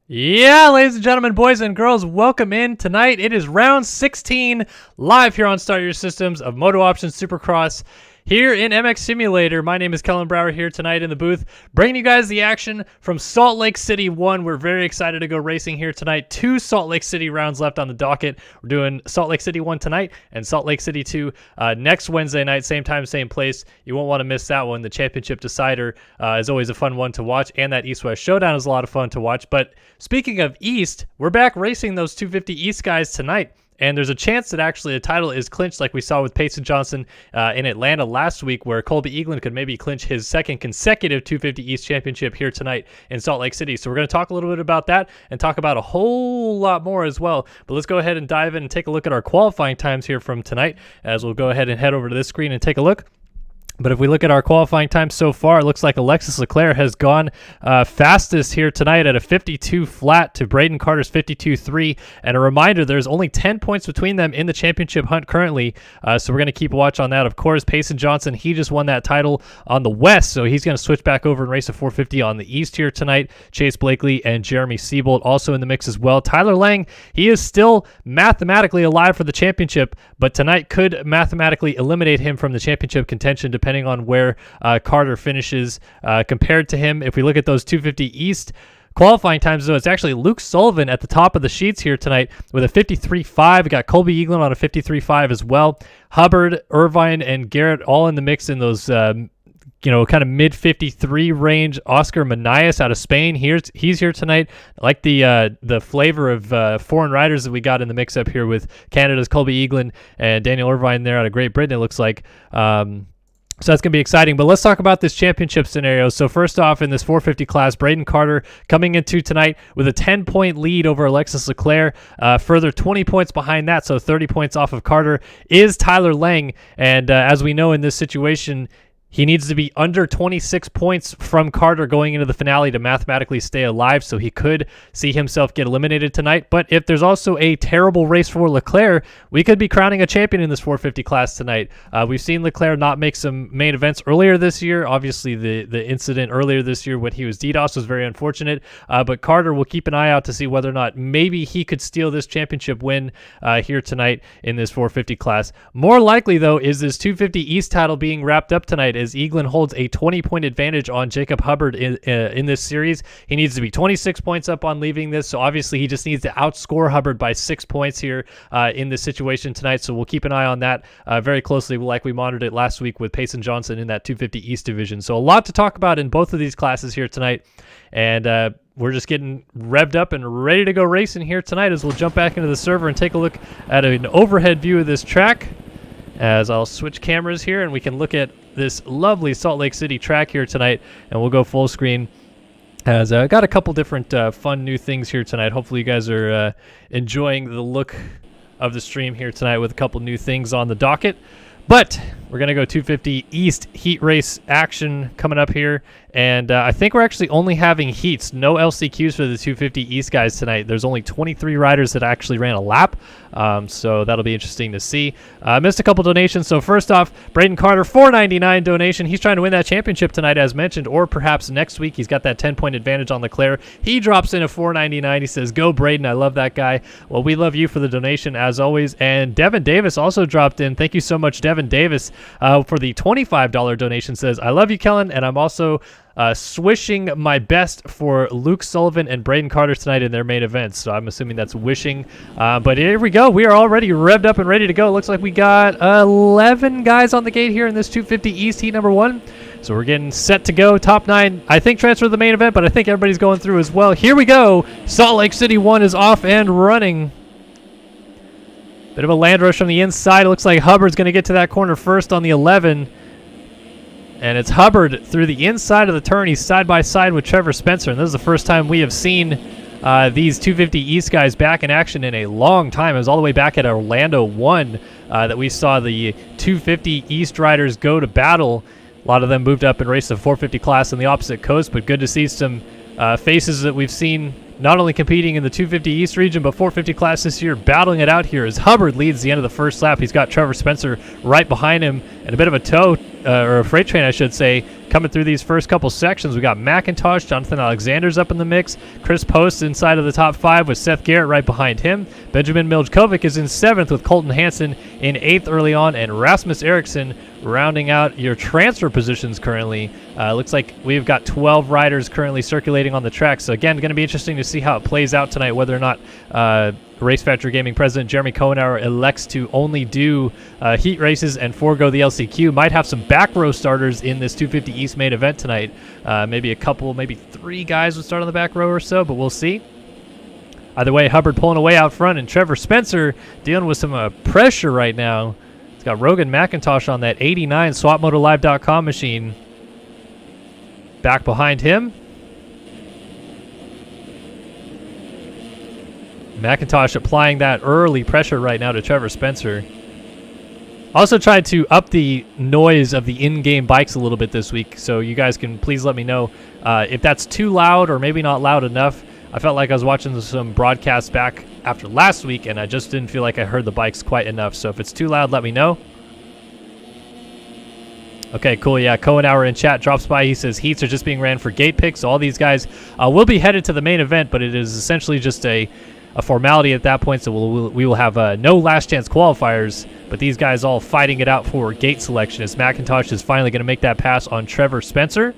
Yeah, ladies and gentlemen, boys and girls, welcome in tonight. It is round 16 live here on Start Your Systems of MotoOption Supercross here in MX Simulator. My name is Kellen Brower here tonight in the booth, bringing you guys the action from Salt Lake City 1. We're very excited to go racing here tonight. 2 Salt Lake City rounds left on the docket. We're doing Salt Lake City 1 tonight and Salt Lake City 2 next Wednesday night, same time, same place. You won't want to miss that one. The championship decider is always a fun one to watch, and that East-West Showdown is a lot of fun to watch. But speaking of East, we're back racing those 250 East guys tonight. And there's a chance that actually a title is clinched like we saw with Payson Johnson in Atlanta last week, where Colby Eaglin could maybe clinch his second consecutive 250 East championship here tonight in Salt Lake City. So we're going to talk a little bit about that and talk about a whole lot more as well. But let's go ahead and dive in and take a look at our qualifying times here from tonight, as we'll go ahead and head over to this screen and take a look. But if we look at our qualifying time so far, it looks like Alexis Leclerc has gone fastest here tonight at a 52 flat to Braden Carter's 52.3. And a reminder, there's only 10 points between them in the championship hunt currently. So we're going to keep a watch on that. Of course, Payson Johnson, he just won that title on the West, so he's going to switch back over and race a 450 on the East here tonight. Chase Blakely and Jeremy Seabolt also in the mix as well. Tyler Lang, he is still mathematically alive for the championship, but tonight could mathematically eliminate him from the championship contention depending on where Carter finishes compared to him. If we look at those 250 East qualifying times, though, it's actually Luke Sullivan at the top of the sheets here tonight with a 53.5. We got Colby Eaglin on a 53.5 as well. Hubbard, Irvine, and Garrett all in the mix in those kind of mid 53 range. Oscar Manias out of Spain, he's here tonight. I like the flavor of foreign riders that we got in the mix up here with Canada's Colby Eaglin and Daniel Irvine there out of Great Britain, it looks like. So that's going to be exciting. But let's talk about this championship scenario. So first off, in this 450 class, Braden Carter coming into tonight with a 10-point lead over Alexis Leclerc. Further 20 points behind that, so 30 points off of Carter, is Tyler Lang. And as we know in this situation, he needs to be under 26 points from Carter going into the finale to mathematically stay alive, so he could see himself get eliminated tonight. But if there's also a terrible race for Leclerc, we could be crowning a champion in this 450 class tonight. We've seen Leclerc not make some main events earlier this year. Obviously, the incident earlier this year when he was DDoS was very unfortunate, but Carter will keep an eye out to see whether or not maybe he could steal this championship win here tonight in this 450 class. More likely, though, is this 250 East title being wrapped up tonight, as Eaglin holds a 20-point advantage on Jacob Hubbard in this series. He needs to be 26 points up on leaving this, so obviously he just needs to outscore Hubbard by 6 points here in this situation tonight. So we'll keep an eye on that very closely, like we monitored it last week with Payson Johnson in that 250 East division. So a lot to talk about in both of these classes here tonight, and we're just getting revved up and ready to go racing here tonight as we'll jump back into the server and take a look at an overhead view of this track, as I'll switch cameras here and we can look at this lovely Salt Lake City track here tonight, and we'll go full screen, as I got a couple different fun new things here tonight. Hopefully you guys are enjoying the look of the stream here tonight with a couple new things on the docket. But we're going to go 250 East heat race action coming up here. And I think we're actually only having heats, no LCQs for the 250 East guys tonight. There's only 23 riders that actually ran a lap. So that'll be interesting to see. Missed a couple donations. So first off, Braden Carter, $4.99 donation. He's trying to win that championship tonight, as mentioned, or perhaps next week. He's got that 10-point advantage on Leclerc. He drops in a $4.99. He says, "Go Braden, I love that guy." Well, we love you for the donation, as always. And Devon Davis also dropped in. Thank you so much, Devon Davis, for the $25 donation. Says, "I love you, Kellen, and I'm also swishing my best for Luke Sullivan and Braden Carter tonight in their main events." So I'm assuming that's wishing. But here we go. We are already revved up and ready to go. It looks like we got 11 guys on the gate here in this 250 East heat number 1. So we're getting set to go. Top 9, I think, transfer to the main event, but I think everybody's going through as well. Here we go. Salt Lake City 1 is off and running. Bit of a land rush from the inside. It looks like Hubbard's going to get to that corner first on the 11. And it's Hubbard through the inside of the turn. He's side by side with Trevor Spencer. And this is the first time we have seen these 250 East guys back in action in a long time. It was all the way back at Orlando 1 that we saw the 250 East riders go to battle. A lot of them moved up and raced the 450 class on the opposite coast, but good to see some faces that we've seen not only competing in the 250 East region, but 450 class this year, battling it out here as Hubbard leads the end of the first lap. He's got Trevor Spencer right behind him, and a bit of a tow, or a freight train, I should say, coming through these first couple sections. We got McIntosh, Jonathan Alexander's up in the mix. Chris Post inside of the top 5 with Seth Garrett right behind him. Benjamin Miljkovic is in 7th with Colton Hansen in 8th early on, and Rasmus Eriksson rounding out your transfer positions currently. Looks like we've got 12 riders currently circulating on the track. So again, going to be interesting to see how it plays out tonight, whether or not Race Factory Gaming President Jeremy Cohenauer elects to only do heat races and forego the LCQ. Might have some back row starters in this 250 East main event tonight. Maybe a couple, maybe 3 guys would start on the back row or so, but we'll see. Either way, Hubbard pulling away out front, and Trevor Spencer dealing with some pressure right now. He's got Rogan McIntosh on that 89 SwapMotoLive.com machine. Back behind him, McIntosh applying that early pressure right now to Trevor Spencer. Also tried to up the noise of the in-game bikes a little bit this week, so you guys can please let me know if that's too loud or maybe not loud enough. I felt like I was watching some broadcasts back after last week, and I just didn't feel like I heard the bikes quite enough. So if it's too loud, let me know. Okay, cool. Yeah, Cohenauer in chat drops by. He says heats are just being ran for gate picks. So all these guys will be headed to the main event, but it is essentially just a formality at that point. So we will have no last chance qualifiers, but these guys all fighting it out for gate selection as McIntosh is finally going to make that pass on Trevor Spencer.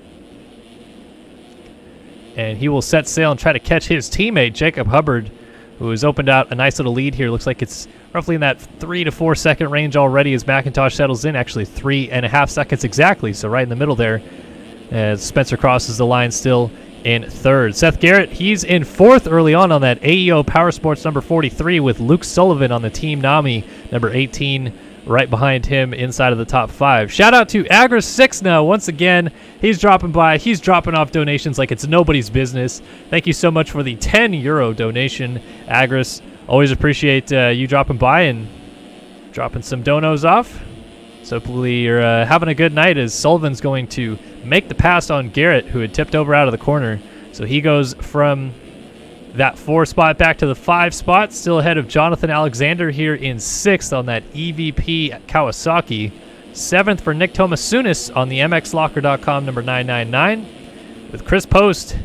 And he will set sail and try to catch his teammate, Jacob Hubbard, who has opened out a nice little lead here. Looks like it's roughly in that 3 to 4 second range already as McIntosh settles in. Actually 3.5 seconds exactly, so right in the middle there as Spencer crosses the line still in 3rd. Seth Garrett, he's in 4th early on that AEO Power Sports number 43 with Luke Sullivan on the Team Nami number 18 right behind him inside of the top 5. Shout out to Agris6 now. Once again, he's dropping by. He's dropping off donations like it's nobody's business. Thank you so much for the €10 donation, Agris. Always appreciate you dropping by and dropping some donos off. So hopefully you're having a good night as Sullivan's going to make the pass on Garrett, who had tipped over out of the corner. So he goes from that 4 spot back to the 5 spot, still ahead of Jonathan Alexander here in 6th on that EVP Kawasaki. 7th for Nick Tomasunis on the MXLocker.com number 999. With Chris Post,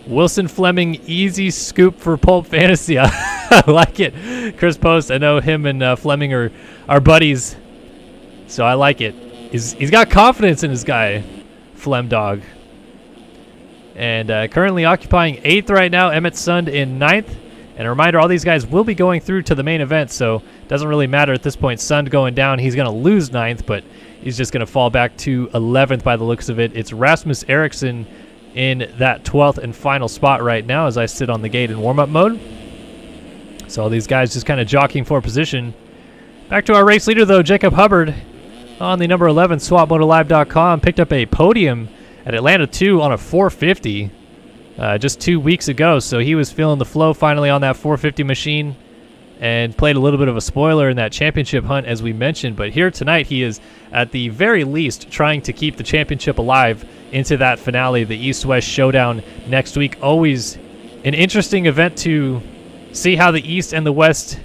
Wilson Fleming, easy scoop for Pulp Fantasy. I like it. Chris Post, I know him and Fleming are buddies, so I like it. He's got confidence in his guy, Flem Dog. And currently occupying 8th right now, Emmett Sund in 9th. And a reminder, all these guys will be going through to the main event, so it doesn't really matter at this point. Sund going down, he's going to lose 9th, but he's just going to fall back to 11th by the looks of it. It's Rasmus Eriksson in that 12th and final spot right now as I sit on the gate in warm-up mode. So all these guys just kind of jockeying for position. Back to our race leader, though, Jacob Hubbard on the number 11 SwapMotoLive.com. Picked up a podium at Atlanta 2 on a 450 just 2 weeks ago, so he was feeling the flow finally on that 450 machine and played a little bit of a spoiler in that championship hunt as we mentioned. But here tonight he is at the very least trying to keep the championship alive into that finale, the East-West showdown next week. Always an interesting event to see how the East and the West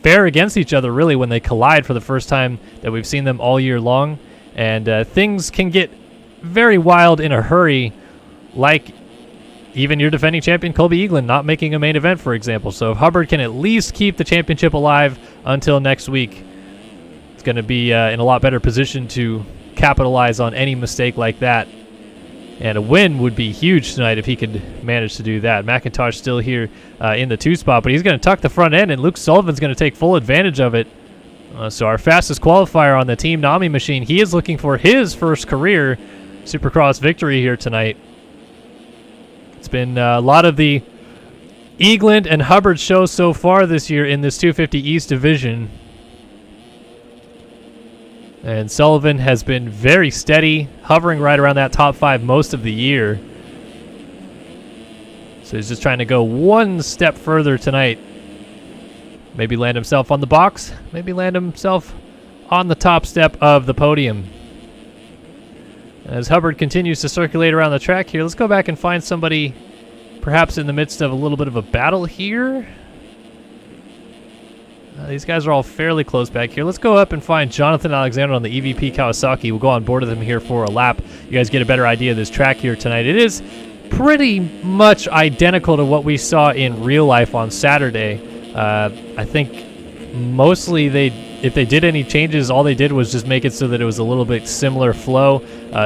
fare against each other really when they collide for the first time that we've seen them all year long. And things can get very wild in a hurry, like even your defending champion Colby Eaglin not making a main event, for example. So if Hubbard can at least keep the championship alive until next week, it's going to be in a lot better position to capitalize on any mistake like that. And a win would be huge tonight if he could manage to do that. McIntosh still here in the 2 spot, but he's going to tuck the front end, and Luke Sullivan's going to take full advantage of it. So our fastest qualifier on the Team Nami machine, he is looking for his first career Supercross victory here tonight. It's been a lot of the Eagland and Hubbard shows so far this year in this 250 East division. And Sullivan has been very steady, hovering right around that top 5 most of the year. So he's just trying to go one step further tonight. Maybe land himself on the box, maybe land himself on the top step of the podium. As Hubbard continues to circulate around the track here, let's go back and find somebody perhaps in the midst of a little bit of a battle here. These guys are all fairly close back here. Let's go up and find Jonathan Alexander on the EVP Kawasaki. We'll go on board with him here for a lap. You guys get a better idea of this track here tonight. It is pretty much identical to what we saw in real life on Saturday. I think mostly if they did any changes, all they did was just make it so that it was a little bit similar flow.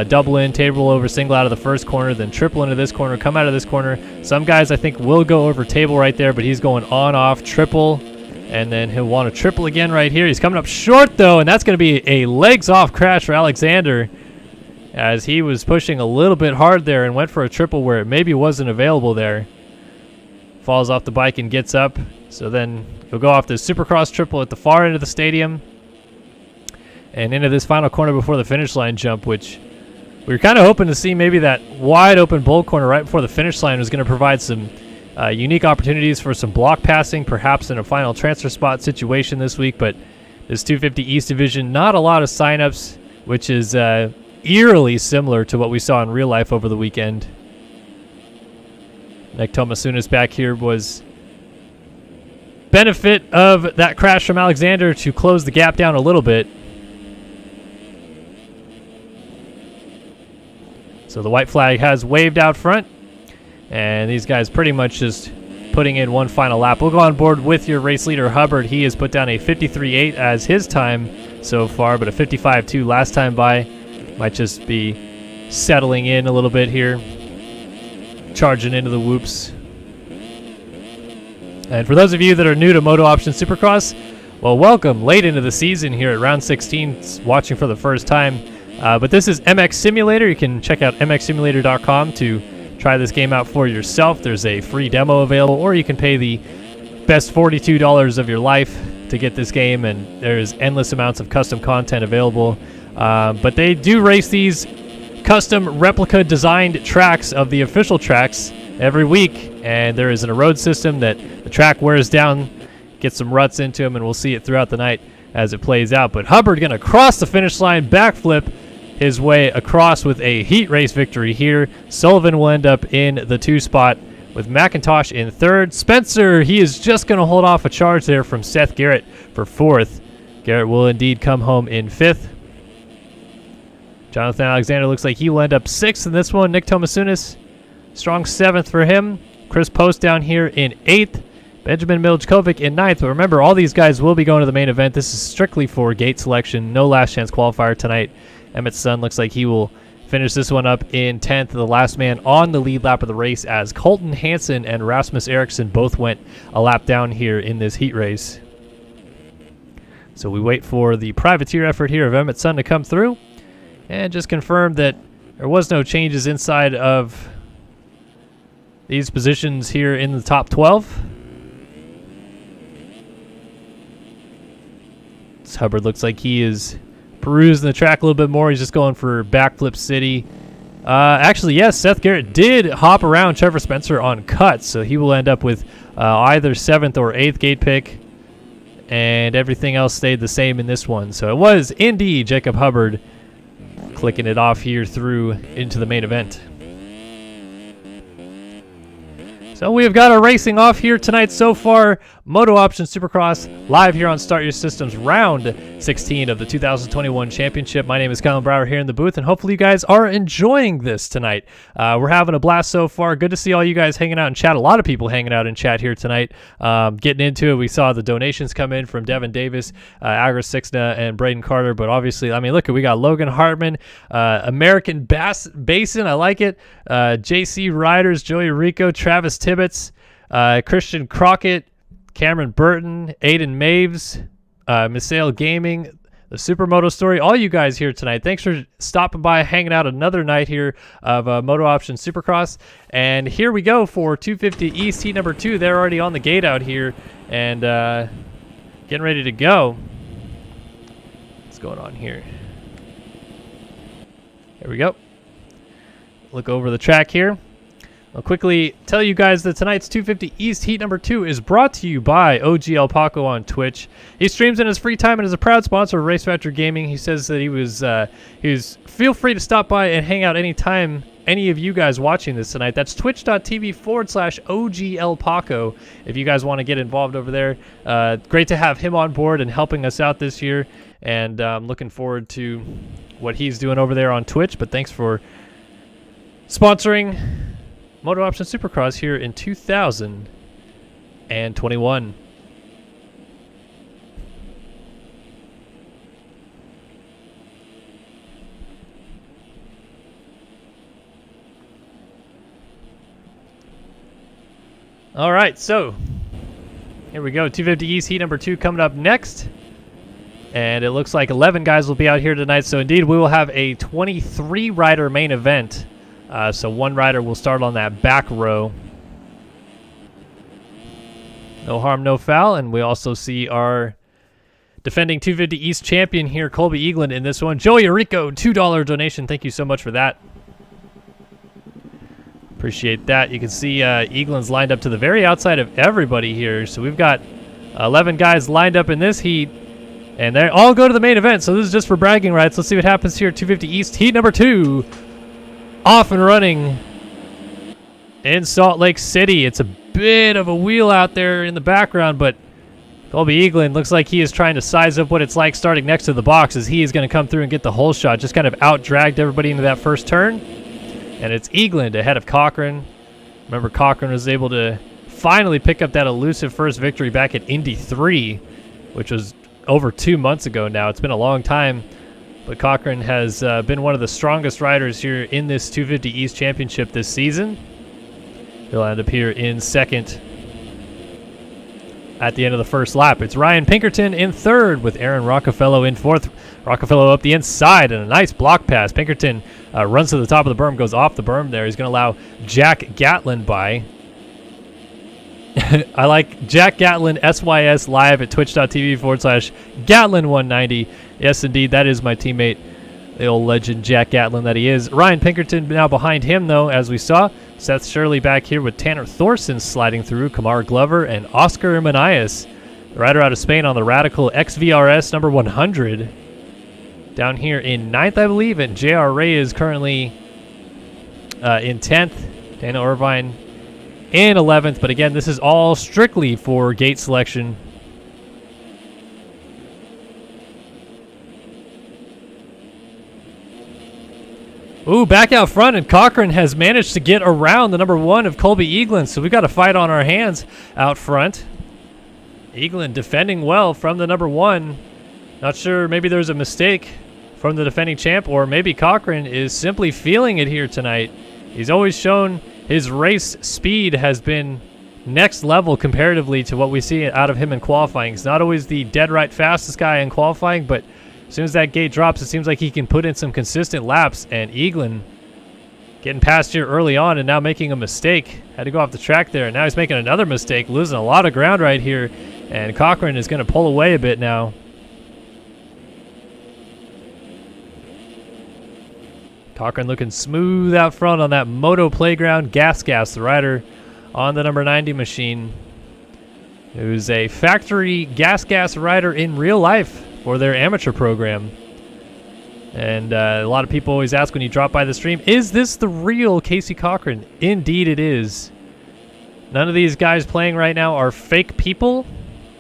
Double in, table over, single out of the first corner, then triple into this corner, come out of this corner. Some guys I think will go over table right there, but he's going on, off, triple, and then he'll want to triple again right here. He's coming up short though, and that's going to be a legs off crash for Alexander, as he was pushing a little bit hard there and went for a triple where it maybe wasn't available there. Falls off the bike and gets up. So then he'll go off this Supercross triple at the far end of the stadium and into this final corner before the finish line jump, which we were kind of hoping to see. Maybe that wide open bowl corner right before the finish line was going to provide some unique opportunities for some block passing, perhaps in a final transfer spot situation this week. But this 250 East Division, not a lot of signups, which is eerily similar to what we saw in real life over the weekend. Nick Tomasunas back here was benefit of that crash from Alexander to close the gap down a little bit. So the white flag has waved out front, and these guys pretty much just putting in one final lap. We'll go on board with your race leader, Hubbard. He has put down a 53.8 as his time so far, but a 55.2 last time by. Might just be settling in a little bit here, charging into the whoops. And for those of you that are new to MotoOption Supercross, well, welcome late into the season here at round 16, watching for the first time. But this is MX Simulator. You can check out mxsimulator.com to try this game out for yourself. There's a free demo available, or you can pay the best $42 of your life to get this game, and there's endless amounts of custom content available. But they do race these custom replica designed tracks of the official tracks every week, and there is a road system that the track wears down, gets some ruts into them, and we'll see it throughout the night as it plays out. But Hubbard going to cross the finish line, backflip his way across with a heat race victory here. Sullivan will end up in the 2 spot with McIntosh in 3rd. Spencer, he is just going to hold off a charge there from Seth Garrett for 4th. Garrett will indeed come home in 5th. Jonathan Alexander looks like he will end up 6th in this one. Nick Tomasunas, strong 7th for him. Chris Post down here in 8th. Benjamin Miljkovic in 9th. But remember, all these guys will be going to the main event. This is strictly for gate selection. No last chance qualifier tonight. Emmett's son looks like he will finish this one up in 10th. The last man on the lead lap of the race, as Colton Hansen and Rasmus Eriksson both went a lap down here in this heat race. So we wait for the privateer effort here of Emmett's son to come through. And just confirm that there was no changes inside of these positions here in the top 12. This Hubbard looks like he is perusing the track a little bit more. He's just going for backflip city. Actually, yes, Seth Garrett did hop around Trevor Spencer on cuts, so he will end up with either 7th or 8th gate pick, and everything else stayed the same in this one. So it was indeed Jacob Hubbard clicking it off here through into the main event. So we have got our racing off here tonight so far. MotoOption Supercross live here on Start Your Systems round 16 of the 2021 championship. My name is Colin Brower here in the booth, and hopefully you guys are enjoying this tonight. We're having a blast so far. Good to see all you guys hanging out in chat. A lot of people hanging out in chat here tonight. Getting into it, we saw the donations come in from Devon Davis, Agris Sixna, and Braden Carter. But obviously, I mean, look, we got Logan Hartman, American Basin, I like it, JC Riders, Joey Rico, Travis Tibbetts, Christian Crockett, Cameron Burton, Aiden Maves, Misael Gaming, the Supermoto Story, all you guys here tonight. Thanks for stopping by, hanging out another night here of MotoOption Supercross. And here we go for 250 East Heat number 2. They're already on the gate out here and getting ready to go. What's going on here? Here we go. Look over the track here. I'll quickly tell you guys that tonight's 250 East Heat number 2 is brought to you by OG El Paco on Twitch. He streams in his free time and is a proud sponsor of Race Factor Gaming. He says that he was feel free to stop by and hang out anytime any of you guys watching this tonight. That's twitch.tv/OGLPaco if you guys want to get involved over there. Great to have him on board and helping us out this year, and I'm looking forward to what he's doing over there on Twitch. But thanks for sponsoring MotoOption Supercross here in 2021. All right, so here we go. 250 East Heat number 2 coming up next. And it looks like 11 guys will be out here tonight. So indeed, we will have a 23-rider main event. So one rider will start on that back row. No harm, no foul. And we also see our defending 250 East champion here, Colby Eagland, in this one. Joey Arico, $2 donation. Thank you so much for that. Appreciate that. You can see Eagland's lined up to the very outside of everybody here. So we've got 11 guys lined up in this heat, and they all go to the main event. So this is just for bragging rights. Let's see what happens here. 250 East Heat number 2, off and running in Salt Lake City. It's a bit of a wheel out there in the background, but Colby Eagland looks like he is trying to size up what it's like starting next to the box, as he is going to come through and get the whole shot. Just kind of out-dragged everybody into that first turn. And it's Eagland ahead of Cochran. Remember, Cochran was able to finally pick up that elusive first victory back at Indy 3, which was over 2 months ago now. It's been a long time, but Cochran has been one of the strongest riders here in this 250 East Championship this season. He'll end up here in second at the end of the first lap. It's Ryan Pinkerton in third with Aaron Rockefeller in fourth. Rockefeller up the inside and a nice block pass. Pinkerton runs to the top of the berm, goes off the berm there. He's going to allow Jack Gatlin by. I like Jack Gatlin SYS live at twitch.tv/Gatlin190. Yes, indeed, that is my teammate, the old legend Jack Gatlin that he is. Ryan Pinkerton now behind him, though, as we saw. Seth Shirley back here with Tanner Thorson sliding through, Kamar Glover, and Oscar Manias, the rider out of Spain on the Radical XVRS number 100. Down here in 9th, I believe, and J.R. Ray is currently in 10th. Dana Irvine in 11th, but again, this is all strictly for gate selection. Ooh, back out front, and Cochran has managed to get around the number 1 of Colby Eagland, so we've got a fight on our hands out front. Eagland defending well from the number 1. Not sure, maybe there's a mistake from the defending champ, or maybe Cochran is simply feeling it here tonight. He's always shown his race speed has been next level comparatively to what we see out of him in qualifying. He's not always the dead right fastest guy in qualifying, but as soon as that gate drops, it seems like he can put in some consistent laps, and Eagland getting past here early on and now making a mistake. Had to go off the track there, and now he's making another mistake, losing a lot of ground right here, and Cochran is going to pull away a bit now. Cochran looking smooth out front on that Moto Playground Gas, the rider on the number 90 machine, who's a factory gas rider in real life for their amateur program. And a lot of people always ask when you drop by the stream, is this the real Casey Cochran? Indeed it is. None of these guys playing right now are fake people.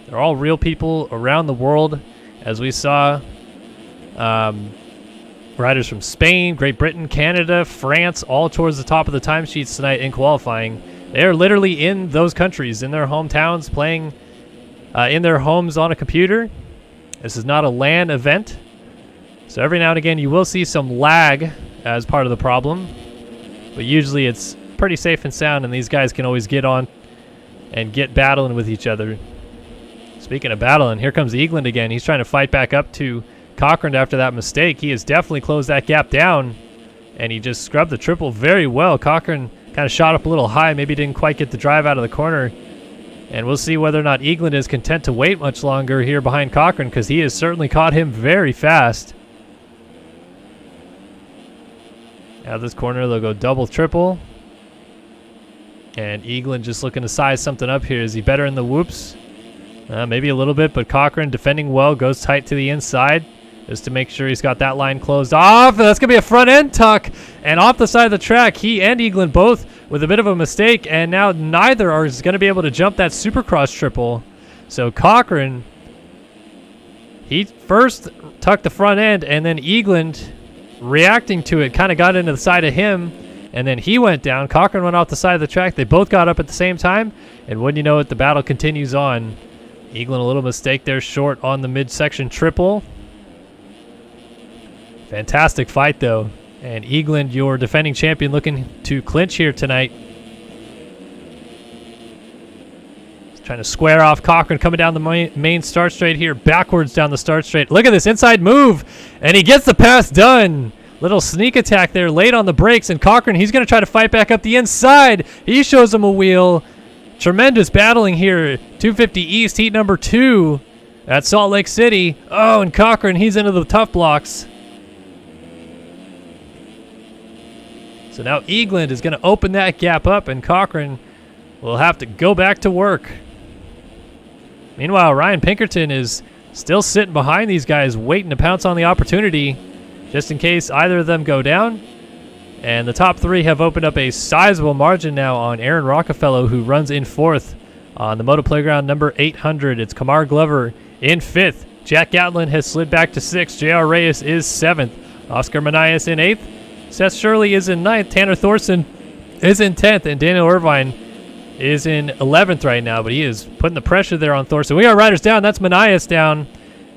They're all real people around the world, as we saw. Riders from Spain, Great Britain, Canada, France, all towards the top of the timesheets tonight in qualifying. They're literally in those countries, in their hometowns, playing in their homes on a computer. This is not a LAN event. So every now and again you will see some lag as part of the problem. But usually it's pretty safe and sound, and these guys can always get on and get battling with each other. Speaking of battling, here comes Eagland again. He's trying to fight back up to Cochran after that mistake. He has definitely closed that gap down, and he just scrubbed the triple very well. Cochran kind of shot up a little high, maybe didn't quite get the drive out of the corner, and we'll see whether or not Eagland is content to wait much longer here behind Cochran, because he has certainly caught him very fast. Out of this corner, they'll go double, triple, and Eagland just looking to size something up here. Is he better in the whoops? Maybe a little bit, but Cochran defending well, goes tight to the inside. just to make sure he's got that line closed off. That's going to be a front end tuck. And off the side of the track, he and Eaglin both with a bit of a mistake. And now neither are going to be able to jump that Supercross triple. So Cochran, he first tucked the front end, and then Eaglin, reacting to it, kind of got into the side of him. And then he went down. Cochran went off the side of the track. They both got up at the same time. And wouldn't you know it, the battle continues on. Eaglin, a little mistake there, short on the midsection triple. Fantastic fight, though. And Eaglin, your defending champion, looking to clinch here tonight. He's trying to square off Cochran, coming down the main start straight here. Backwards down the start straight. Look at this inside move. And he gets the pass done. Little sneak attack there, late on the brakes, and Cochran, he's going to try to fight back up the inside. He shows him a wheel. Tremendous battling here. 250 East, heat number 2 at Salt Lake City. Oh, and Cochran, he's into the tough blocks. So now Eaglin is going to open that gap up, and Cochran will have to go back to work. Meanwhile, Ryan Pinkerton is still sitting behind these guys, waiting to pounce on the opportunity, just in case either of them go down. And the top 3 have opened up a sizable margin now on Aaron Rockefeller, who runs in 4th on the Moto Playground number 800. It's Kamar Glover in 5th. Jack Gatlin has slid back to 6th. J.R. Reyes is 7th. Oscar Manias in 8th. Seth Shirley is in 9th. Tanner Thorson is in 10th. And Daniel Irvine is in 11th right now. But he is putting the pressure there on Thorson. We got riders down. That's Manias down.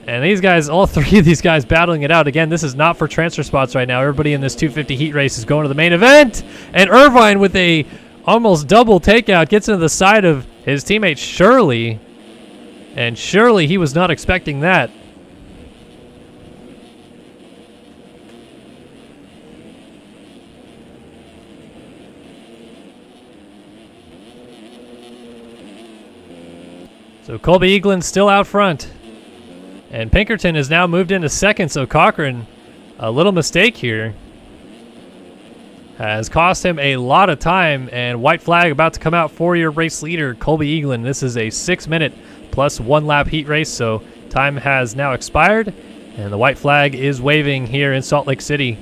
And these guys, all 3 of these guys battling it out. Again, this is not for transfer spots right now. Everybody in this 250 heat race is going to the main event. And Irvine with a almost double takeout gets into the side of his teammate Shirley. And Shirley, he was not expecting that. So Colby Eaglin still out front. And Pinkerton has now moved into 2nd, so Cochran, a little mistake here, has cost him a lot of time. And white flag about to come out for your race leader, Colby Eaglin. This is a 6-minute plus 1 lap heat race, so time has now expired. And the white flag is waving here in Salt Lake City.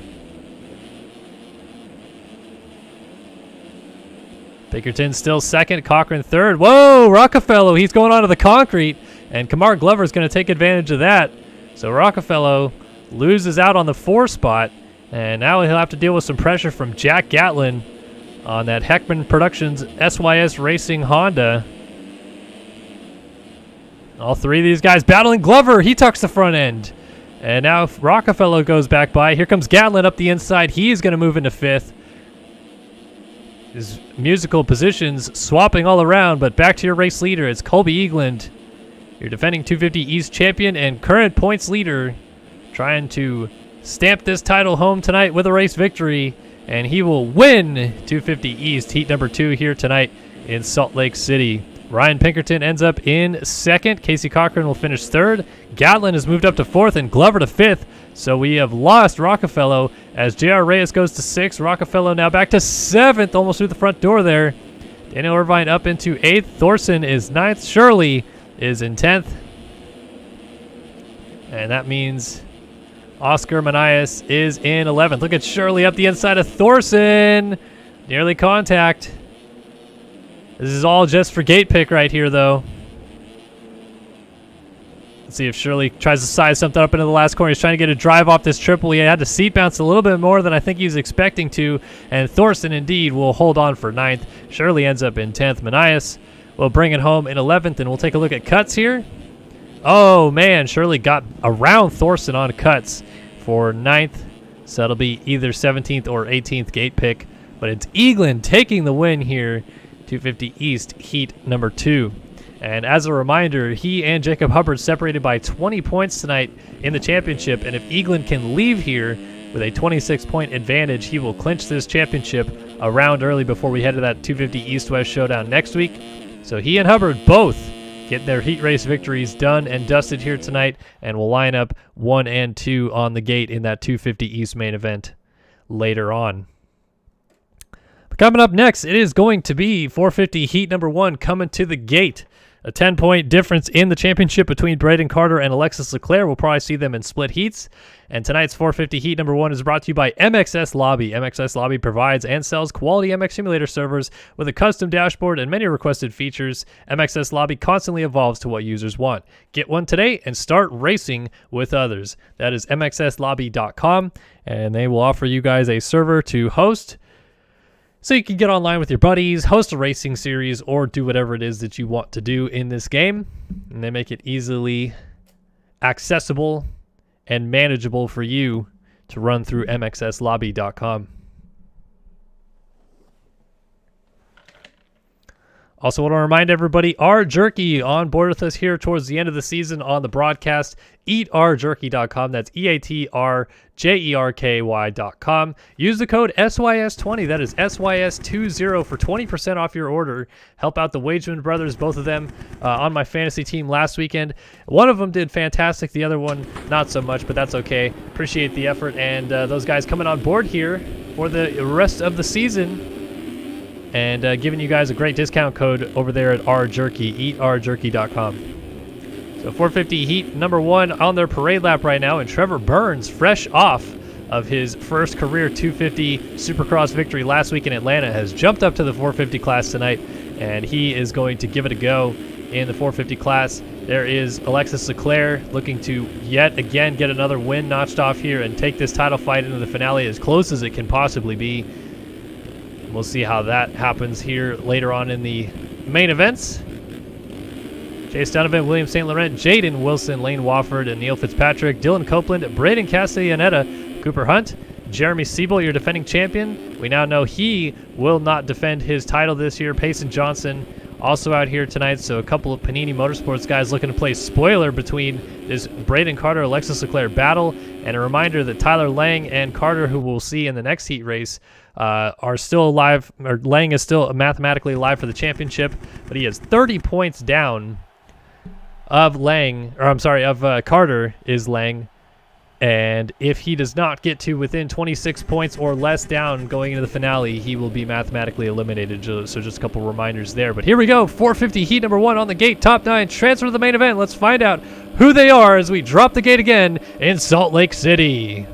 Pinkerton still 2nd, Cochran 3rd. Whoa, Rockefeller, he's going onto the concrete. And Kamar Glover is going to take advantage of that. So Rockefeller loses out on the 4 spot. And now he'll have to deal with some pressure from Jack Gatlin on that Heckman Productions SYS Racing Honda. All 3 of these guys battling. Glover, he tucks the front end. And now Rockefeller goes back by. Here comes Gatlin up the inside. He's going to move into 5th. His musical positions swapping all around. But back to your race leader. It's Colby Eaglin, your defending 250 East champion and current points leader, trying to stamp this title home tonight with a race victory, and he will win 250 East heat number 2 here tonight in Salt Lake City. Ryan Pinkerton ends up in 2nd. Casey Cochran will finish 3rd. Gatlin has moved up to 4th and Glover to 5th. So we have lost Rockefeller as J.R. Reyes goes to 6th. Rockefeller now back to 7th, almost through the front door there. Daniel Irvine up into 8th. Thorson is 9th. Shirley is in 10th. And that means Oscar Manias is in 11th. Look at Shirley up the inside of Thorson. Nearly contact. This is all just for gate pick right here, though. Let's see if Shirley tries to size something up into the last corner. He's trying to get a drive off this triple. He had to seat bounce a little bit more than I think he was expecting to. And Thorson, indeed, will hold on for 9th. Shirley ends up in 10th. Manias will bring it home in 11th, and we'll take a look at cuts here. Oh, man, Shirley got around Thorson on cuts for 9th. So that'll be either 17th or 18th gate pick. But it's Eaglin taking the win here, 250 East heat number 2. And as a reminder, he and Jacob Hubbard separated by 20 points tonight in the championship. And if Eaglin can leave here with a 26-point advantage, he will clinch this championship a round early before we head to that 250 East-West showdown next week. So he and Hubbard both get their heat race victories done and dusted here tonight, and will line up 1 and 2 on the gate in that 250 East main event later on. But coming up next, it is going to be 450 heat number 1 coming to the gate. A 10-point difference in the championship between Braden Carter and Alexis Leclerc. We'll probably see them in split heats. And tonight's 450 heat number 1 is brought to you by MXS Lobby. MXS Lobby provides and sells quality MX Simulator servers with a custom dashboard and many requested features. MXS Lobby constantly evolves to what users want. Get one today and start racing with others. That is mxslobby.com, and they will offer you guys a server to host, so you can get online with your buddies, host a racing series, or do whatever it is that you want to do in this game. And they make it easily accessible and manageable for you to run through mxslobby.com. Also want to remind everybody, our Jerky on board with us here towards the end of the season on the broadcast. EatOurJerky.com. That's EATRJERKY.com. Use the code SYS20. That is SYS20 for 20% off your order. Help out the Wageman brothers, both of them on my fantasy team last weekend. One of them did fantastic. The other one, not so much, but that's okay. Appreciate the effort. And those guys coming on board here for the rest of the season. And giving you guys a great discount code over there at OurJerky, EatOurJerky.com. So 450 heat number 1 on their parade lap right now, and Trevor Burns, fresh off of his first career 250 Supercross victory last week in Atlanta, has jumped up to the 450 class tonight, and he is going to give it a go in the 450 class. There is Alexis Leclerc looking to yet again get another win notched off here and take this title fight into the finale as close as it can possibly be. We'll see how that happens here later on in the main events. Chase Donovan, William St. Laurent, Jaden Wilson, Lane Wofford, and Neil Fitzpatrick, Dylan Copeland, Braden Castellaneta, Cooper Hunt, Jeremy Siebel, your defending champion. We now know he will not defend his title this year. Payson Johnson also out here tonight, so a couple of Panini Motorsports guys looking to play spoiler between this Braden Carter, Alexis Leclerc battle. And a reminder that Tyler Lang and Carter, who we'll see in the next heat race, are still alive, or Lang is still mathematically alive for the championship, but he is 30 points down of Carter is Lang. And if he does not get to within 26 points or less down going into the finale, he will be mathematically eliminated. So just a couple reminders there. But here we go, 450 heat number 1 on the gate, top 9, transfer to the main event. Let's find out who they are as we drop the gate again in Salt Lake City.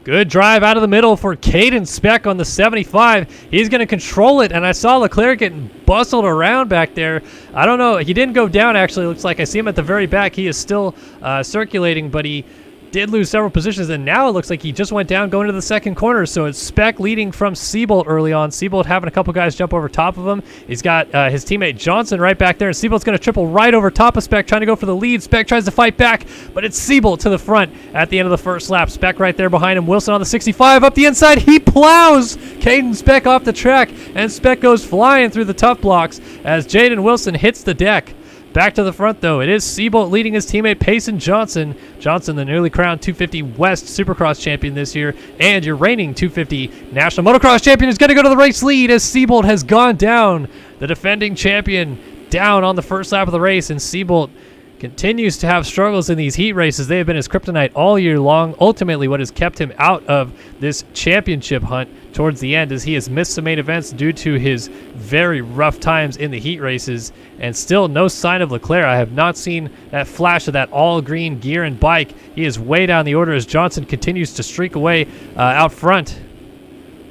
Good drive out of the middle for Caden Speck on the 75. He's going to control it, and I saw Leclerc getting bustled around back there. I don't know. He didn't go down, actually. It looks like I see him at the very back. He is still circulating, but he did lose several positions, and now it looks like he just went down going to the second corner. So it's Speck leading from Siebold early on. Siebold having a couple guys jump over top of him. He's got his teammate Johnson right back there, and Siebold's going to triple right over top of Speck, trying to go for the lead. Speck tries to fight back, but it's Siebold to the front at the end of the first lap. Speck right there behind him. Wilson on the 65 up the inside. He plows Caden Speck off the track, and Speck goes flying through the tough blocks as Jaden Wilson hits the deck. Back to the front, though. It is Siebold leading his teammate Payson Johnson. Johnson, the newly crowned 250 West Supercross champion this year, and your reigning 250 National Motocross champion is going to go to the race lead as Siebold has gone down. The defending champion down on the first lap of the race, and Siebold continues to have struggles in these heat races. They have been his kryptonite all year long. Ultimately, what has kept him out of this championship hunt towards the end is he has missed some main events due to his very rough times in the heat races, and still no sign of Leclerc. I have not seen that flash of that all-green gear and bike. He is way down the order as Johnson continues to streak away out front.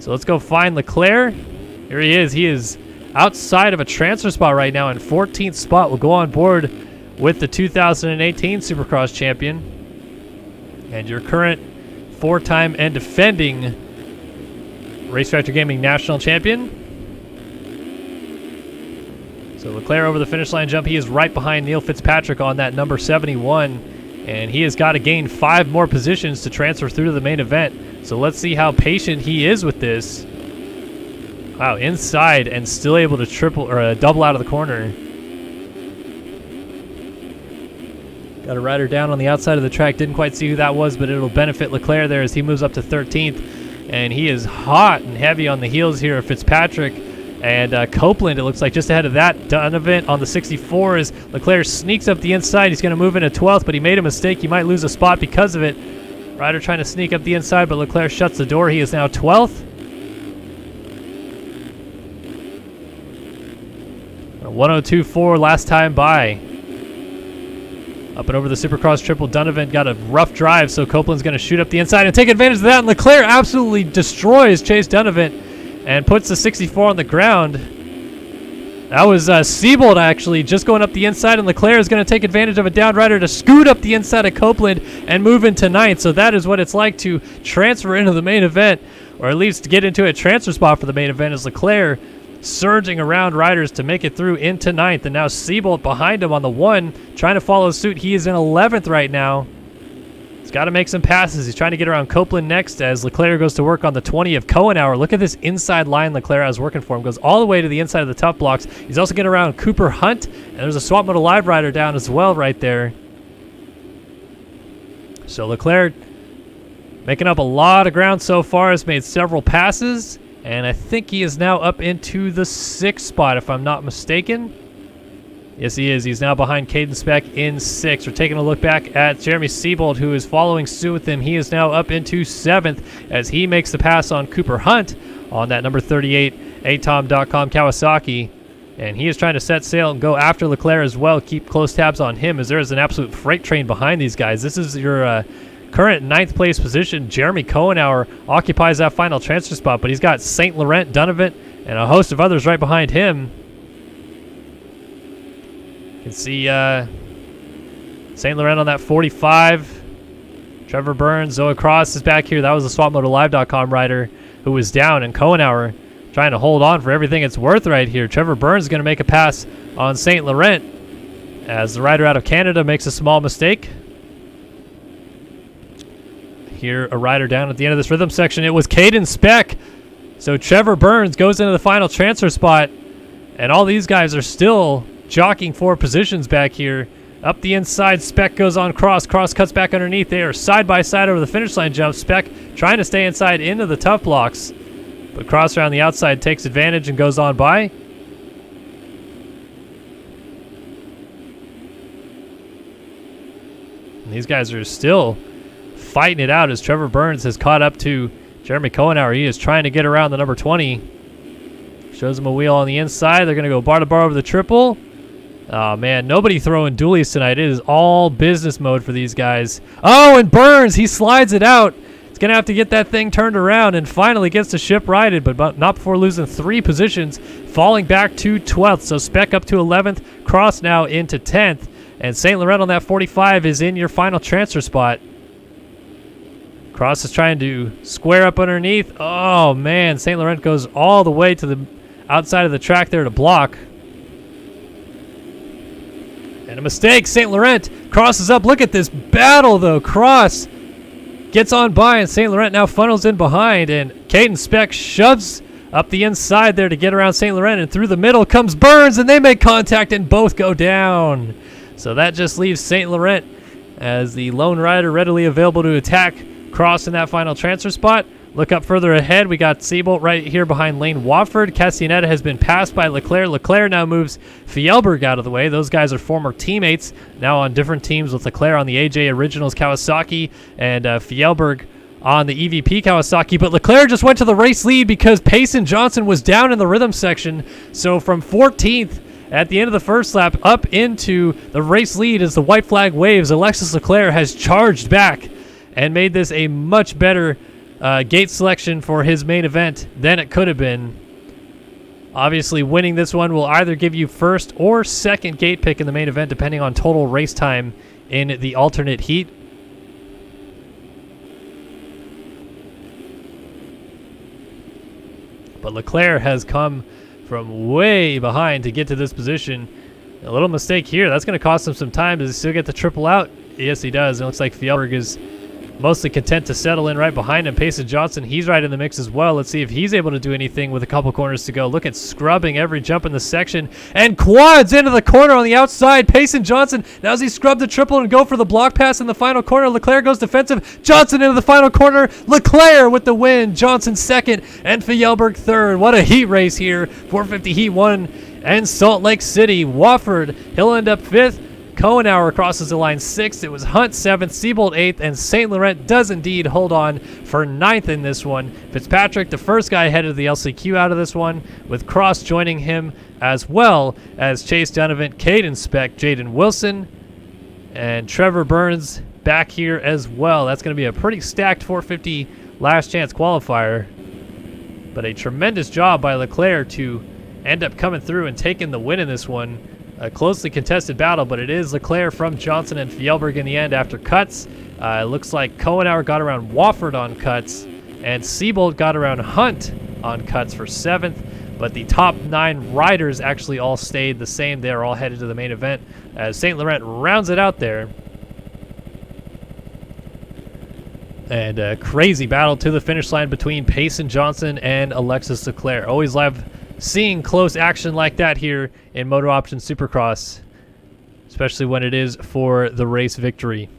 So let's go find Leclerc. Here he is. He is outside of a transfer spot right now in 14th spot. Will go on board with the 2018 Supercross champion and your current 4-time and defending Race Factor Gaming national champion. So Leclerc over the finish line jump. He is right behind Neil Fitzpatrick on that number 71, and he has got to gain 5 more positions to transfer through to the main event. So let's see how patient he is with this. Wow, inside and still able to triple or double out of the corner. Got a rider down on the outside of the track. Didn't quite see who that was, but it'll benefit Leclerc there as he moves up to 13th. And he is hot and heavy on the heels here of Fitzpatrick. And Copeland, it looks like, just ahead of that. Donovan on the 64 as Leclerc sneaks up the inside. He's going to move into 12th, but he made a mistake. He might lose a spot because of it. Rider trying to sneak up the inside, but Leclerc shuts the door. He is now 12th. 102.4 last time by. Up and over the Supercross triple. Donovan got a rough drive, so Copeland's going to shoot up the inside and take advantage of that. And Leclerc absolutely destroys Chase Donovan and puts the 64 on the ground. That was Siebold actually just going up the inside, and Leclerc is going to take advantage of a down rider to scoot up the inside of Copeland and move into ninth. So that is what it's like to transfer into the main event, or at least get into a transfer spot for the main event, as Leclerc surging around riders to make it through into ninth. And now Siebold behind him on the 1, trying to follow suit. He is in 11th right now. He's got to make some passes. He's trying to get around Copeland next as Leclerc goes to work on the 20 of Kohenauer. Look at this inside line Leclerc has working for him. Goes all the way to the inside of the tough blocks. He's also getting around Cooper Hunt, and there's a Swap Moto Live rider down as well right there. So Leclerc making up a lot of ground so far, has made several passes, and I think he is now up into the 6th spot, if I'm not mistaken. Yes, he is. He's now behind Caden Speck in 6th. We're taking a look back at Jeremy Siebold, who is following suit with him. He is now up into 7th as he makes the pass on Cooper Hunt on that number 38 atom.com Kawasaki. And he is trying to set sail and go after Leclerc as well. Keep close tabs on him, as there is an absolute freight train behind these guys. This is your current 9th place position. Jeremy Kohenauer occupies that final transfer spot, but he's got St. Laurent, Donovan, and a host of others right behind him. You can see St. Laurent on that 45. Trevor Burns, Zoe Cross is back here. That was the SwapMotoLive.com rider who was down, and Kohenauer trying to hold on for everything it's worth right here. Trevor Burns is going to make a pass on St. Laurent as the rider out of Canada makes a small mistake. Here, a rider down at the end of this rhythm section. It was Caden Speck. So Trevor Burns goes into the final transfer spot, and all these guys are still jockeying for positions back here. Up the inside, Speck goes on Cross. Cross cuts back underneath. They are side by side over the finish line jump. Speck trying to stay inside into the tough blocks, but Cross around the outside takes advantage and goes on by. And these guys are still fighting it out as Trevor Burns has caught up to Jeremy Kohenauer. He is trying to get around the number 20. Shows him a wheel on the inside. They're going to go bar to bar over the triple. Oh, man, nobody throwing dualies tonight. It is all business mode for these guys. Oh, and Burns, he slides it out. He's going to have to get that thing turned around and finally gets the ship righted, but not before losing 3 positions, falling back to 12th. So Speck up to 11th, Cross now into 10th, and St. Laurent on that 45 is in your final transfer spot. Cross is trying to square up underneath. Oh, man, St. Laurent goes all the way to the outside of the track there to block. And a mistake. St. Laurent crosses up. Look at this battle, though. Cross gets on by, and St. Laurent now funnels in behind, and Caden Speck shoves up the inside there to get around St. Laurent, and through the middle comes Burns, and they make contact and both go down. So that just leaves St. Laurent as the lone rider readily available to attack Cross in that final transfer spot. Look up further ahead. We got Siebold right here behind Lane Wofford. Castaneda has been passed by Leclerc. Leclerc now moves Fjellberg out of the way. Those guys are former teammates, now on different teams, with Leclerc on the AJ Originals Kawasaki and Fjellberg on the EVP Kawasaki. But Leclerc just went to the race lead because Payson Johnson was down in the rhythm section. So from 14th at the end of the first lap up into the race lead as the white flag waves, Alexis Leclerc has charged back and made this a much better gate selection for his main event than it could have been. Obviously, winning this one will either give you first or second gate pick in the main event, depending on total race time in the alternate heat. But Leclerc has come from way behind to get to this position. A little mistake here. That's going to cost him some time. Does he still get the triple out? Yes, he does. It looks like Fjellberg is mostly content to settle in right behind him. Payson Johnson, he's right in the mix as well. Let's see if he's able to do anything with a couple corners to go. Look at scrubbing every jump in the section. And quads into the corner on the outside. Payson Johnson, now as he scrubbed the triple and go for the block pass in the final corner. Leclerc goes defensive. Johnson into the final corner. Leclerc with the win. Johnson second and Fjellberg third. What a heat race here. 450 Heat 1 and Salt Lake City. Wofford, he'll end up 5th. Cohenauer crosses the line 6th. It was Hunt 7th, Seabold 8th, and St. Laurent does indeed hold on for 9th in this one. Fitzpatrick, the first guy ahead of the LCQ out of this one, with Cross joining him, as well as Chase Donovan, Caden Speck, Jaden Wilson, and Trevor Burns back here as well. That's going to be a pretty stacked 450 last chance qualifier, but a tremendous job by Leclerc to end up coming through and taking the win in this one. A closely contested battle, but it is Leclerc from Johnson and Fjellberg in the end after cuts. It looks like Cohenauer got around Wofford on cuts, and Seabold got around Hunt on cuts for 7th, but the top 9 riders actually all stayed the same. They are all headed to the main event as St. Laurent rounds it out there. And a crazy battle to the finish line between Payson Johnson and Alexis Leclerc. Always love seeing close action like that here in MotoOption Supercross, especially when it is for the race victory.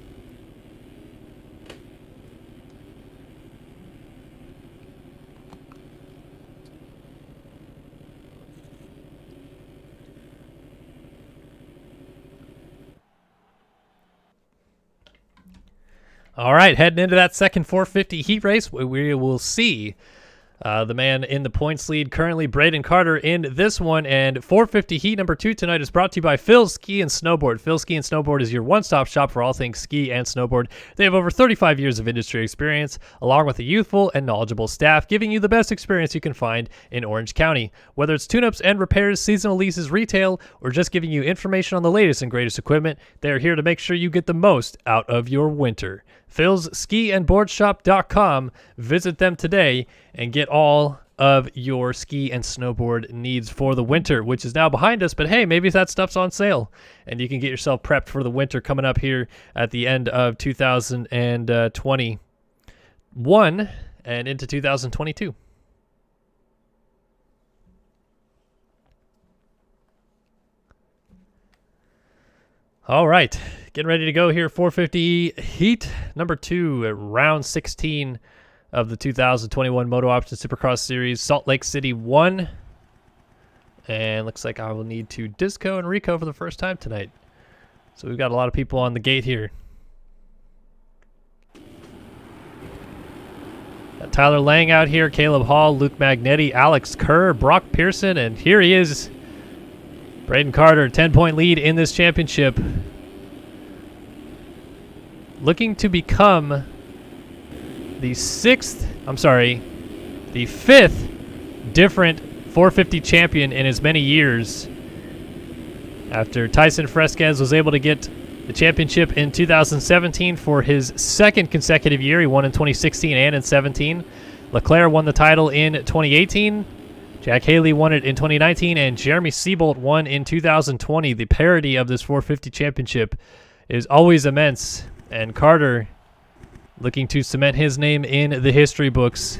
All right, heading into that second 450 heat race, we will see the man in the points lead, currently Braden Carter in this one. And 450 heat number 2 tonight is brought to you by Phil's Ski and Snowboard. Phil's Ski and Snowboard is your one-stop shop for all things ski and snowboard. They have over 35 years of industry experience, along with a youthful and knowledgeable staff, giving you the best experience you can find in Orange County. Whether it's tune-ups and repairs, seasonal leases, retail, or just giving you information on the latest and greatest equipment, they are here to make sure you get the most out of your winter. Phil's Ski and Boardshop.com. Visit them today and get all of your ski and snowboard needs for the winter, which is now behind us. But hey, maybe that stuff's on sale and you can get yourself prepped for the winter coming up here at the end of 2021 and into 2022. All right, getting ready to go here. 450 heat number 2 at round 16 of the 2021 MotoOption Supercross Series, Salt Lake City 1. And looks like I will need to disco and reco for the first time tonight. So we've got a lot of people on the gate here. Got Tyler Lang out here, Caleb Hall, Luke Magnetti, Alex Kerr, Brock Pearson, and here he is, Braden Carter, 10-point lead in this championship. Looking to become the 5th different 450 champion in as many years. After Tyson Fresquez was able to get the championship in 2017 for his second consecutive year. He won in 2016 and in 17. Leclerc won the title in 2018. Jack Haley won it in 2019, and Jeremy Seabold won in 2020. The parity of this 450 championship is always immense, and Carter looking to cement his name in the history books.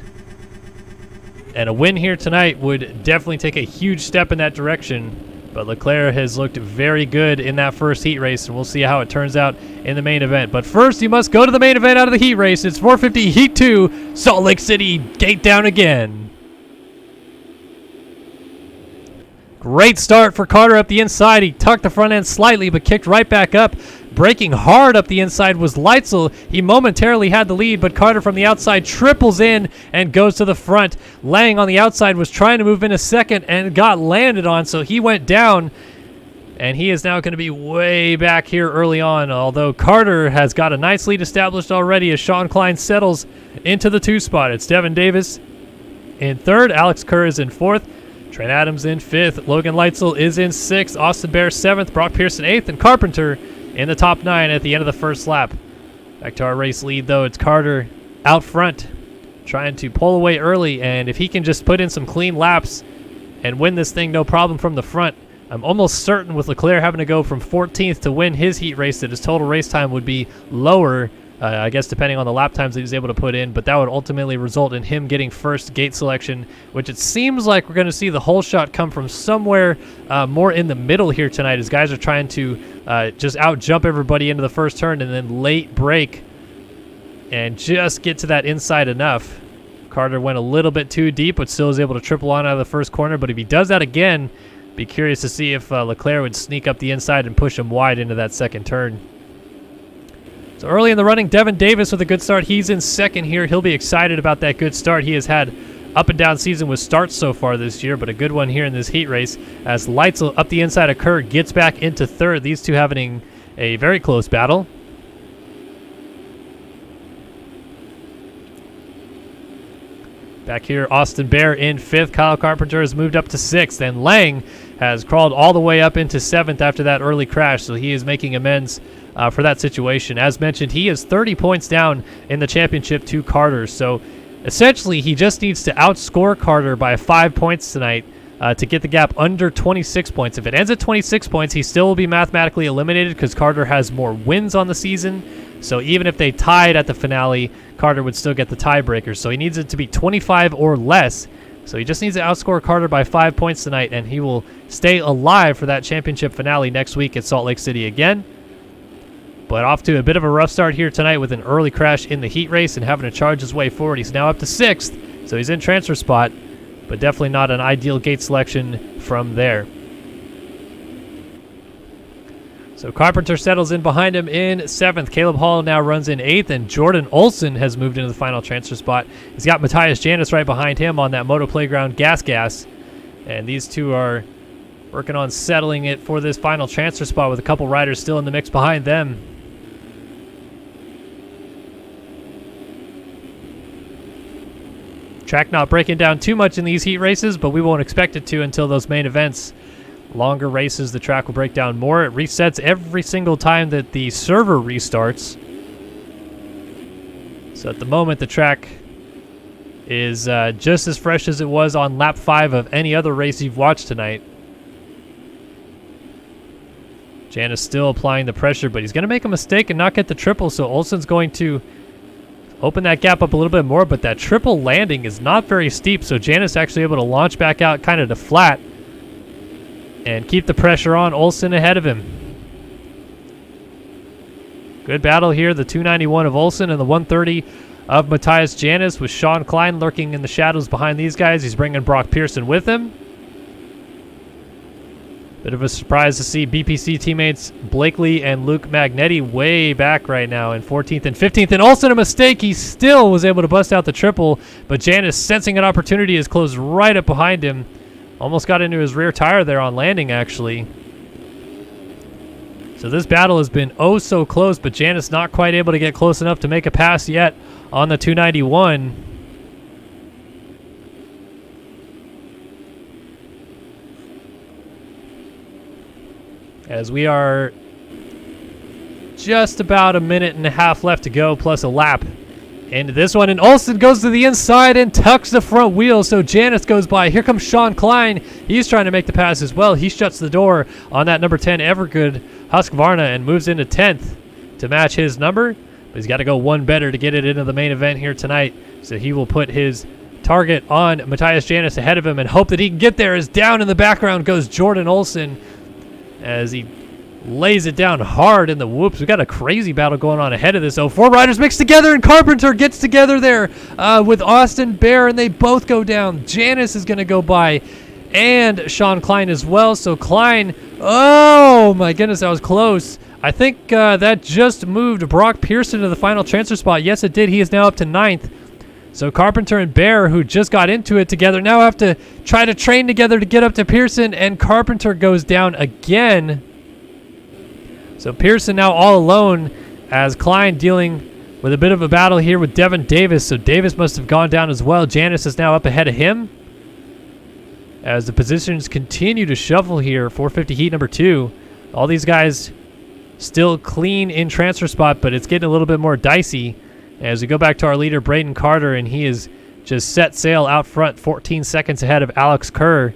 And a win here tonight would definitely take a huge step in that direction, but Leclerc has looked very good in that first heat race, and we'll see how it turns out in the main event. But first, you must go to the main event out of the heat race. It's 450 Heat 2, Salt Lake City, gate down again. Great start for Carter up the inside. He tucked the front end slightly, but kicked right back up. Braking hard up the inside was Leitzel. He momentarily had the lead, but Carter from the outside triples in and goes to the front. Lang on the outside was trying to move in a second and got landed on, so he went down. And he is now going to be way back here early on, although Carter has got a nice lead established already as Sean Klein settles into the 2 spot. It's Devon Davis in 3rd. Alex Kerr is in 4th. Trent Adams in 5th. Logan Leitzel is in 6th. Austin Bear 7th. Brock Pearson 8th. And Carpenter in the top 9 at the end of the first lap. Back to our race lead, though. It's Carter out front, trying to pull away early. And if he can just put in some clean laps and win this thing no problem from the front, I'm almost certain with Leclerc having to go from 14th to win his heat race that his total race time would be lower, I guess depending on the lap times that he's able to put in, but that would ultimately result in him getting first gate selection, which it seems like we're going to see the whole shot come from somewhere more in the middle here tonight as guys are trying to just out-jump everybody into the first turn and then late break and just get to that inside enough. Carter went a little bit too deep, but still is able to triple on out of the first corner, but if he does that again, Be curious to see if Leclerc would sneak up the inside and push him wide into that second turn. So early in the running, Devon Davis with a good start. He's in second here. He'll be excited about that good start. He has had up and down season with starts so far this year, but a good one here in this heat race as Leitzel up the inside of Kerr gets back into third. These two having a very close battle. Back here, Austin Bear in fifth. Kyle Carpenter has moved up to sixth, and Lang has crawled all the way up into seventh after that early crash, so he is making amends for that situation. As mentioned, he is 30 points down in the championship to Carter, so essentially he just needs to outscore Carter by 5 points tonight to get the gap under 26 points. If it ends at 26 points, he still will be mathematically eliminated because Carter has more wins on the season. So even if they tied at the finale, Carter would still get the tiebreaker. So he needs it to be 25 or less. So he just needs to outscore Carter by 5 points tonight, and he will stay alive for that championship finale next week at Salt Lake City again. But off to a bit of a rough start here tonight with an early crash in the heat race and having to charge his way forward. He's now up to sixth, so he's in transfer spot, but definitely not an ideal gate selection from there. So Carpenter settles in behind him in seventh. Caleb Hall now runs in eighth, and Jordan Olson has moved into the final transfer spot. He's got Matthias Janis right behind him on that Moto Playground gas. And these two are working on settling it for this final transfer spot with a couple riders still in the mix behind them. Track not breaking down too much in these heat races, but we won't expect it to until those main events. Longer races, the track will break down more. It resets every single time that the server restarts. So at the moment, the track is just as fresh as it was on lap 5 of any other race you've watched tonight. Janis still applying the pressure, but he's going to make a mistake and not get the triple, so Olson's going to open that gap up a little bit more, but that triple landing is not very steep, so Janis actually able to launch back out kind of to flat and keep the pressure on Olson ahead of him. Good battle here, the 291 of Olson and the 130 of Matthias Janis, with Sean Klein lurking in the shadows behind these guys. He's bringing Brock Pearson with him. Bit of a surprise to see BPC teammates Blakely and Luke Magnetti way back right now in 14th and 15th. And Olson, a mistake. He still was able to bust out the triple, but Janis, sensing an opportunity, is closed right up behind him. Almost got into his rear tire there on landing, actually. So this battle has been oh so close, but Janis not quite able to get close enough to make a pass yet on the 291. As we are just about a minute and a half left to go, plus a lap into this one, and Olson goes to the inside and tucks the front wheel, so Janis goes by. Here comes Sean Klein. He's trying to make the pass as well. He shuts the door on that number 10 Evergood Husqvarna and moves into 10th to match his number, but he's got to go one better to get it into the main event here tonight, so he will put his target on Matthias Janis ahead of him and hope that he can get there. As down in the background goes Jordan Olson as he lays it down hard in the whoops. We got a crazy battle going on ahead of this. Oh, 4 riders mixed together, and Carpenter gets together there with Austin Bear, and they both go down. Janis is going to go by, and Sean Klein as well. So Klein, oh my goodness, that was close. I think that just moved Brock Pearson to the final transfer spot. Yes, it did. He is now up to 9th. So Carpenter and Bear, who just got into it together, now have to try to train together to get up to Pearson, and Carpenter goes down again. So Pearson now all alone as Klein dealing with a bit of a battle here with Devon Davis. So Davis must have gone down as well. Janis is now up ahead of him as the positions continue to shuffle here. 450 heat number 2. All these guys still clean in transfer spot, but it's getting a little bit more dicey as we go back to our leader, Braden Carter, and he is just set sail out front, 14 seconds ahead of Alex Kerr,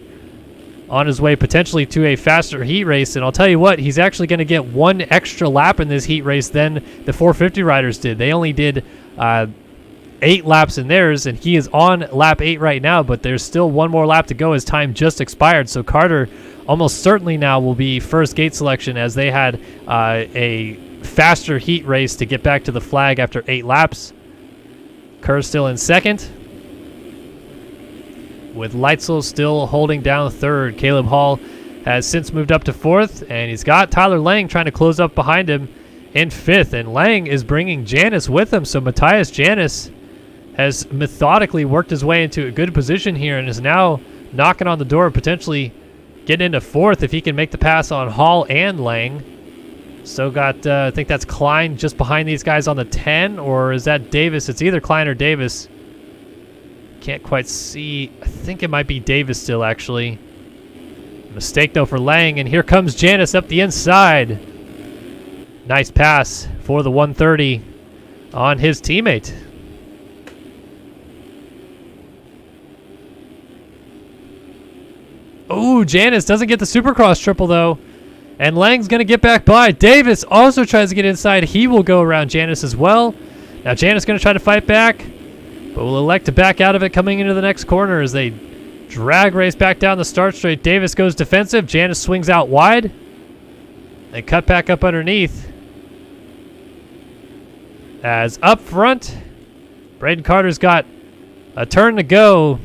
on his way potentially to a faster heat race. And I'll tell you what, he's actually going to get one extra lap in this heat race than the 450 riders did. They only did 8 laps in theirs, and he is on lap 8 right now, but there's still one more lap to go as time just expired. So Carter almost certainly now will be first gate selection, as they had a faster heat race to get back to the flag after 8 laps. Kerr still in second, with Leitzel still holding down third. Caleb Hall has since moved up to 4th, and he's got Tyler Lang trying to close up behind him in 5th, and Lang is bringing Janis with him, so Matthias Janis has methodically worked his way into a good position here and is now knocking on the door, potentially getting into 4th if he can make the pass on Hall and Lang. So got, I think that's Klein just behind these guys on the 10, or is that Davis? It's either Klein or Davis. Can't quite see. I think it might be Davis still, actually. Mistake, though, for Lang, and here comes Janis up the inside. Nice pass for the 130 on his teammate. Ooh, Janis doesn't get the Supercross triple, though. And Lang's going to get back by. Davis also tries to get inside. He will go around Janis as well. Now Janis going to try to fight back, but will elect to back out of it coming into the next corner as they drag race back down the start straight. Davis goes defensive. Janis swings out wide. They cut back up underneath. As up front, Braden Carter's got a turn to go.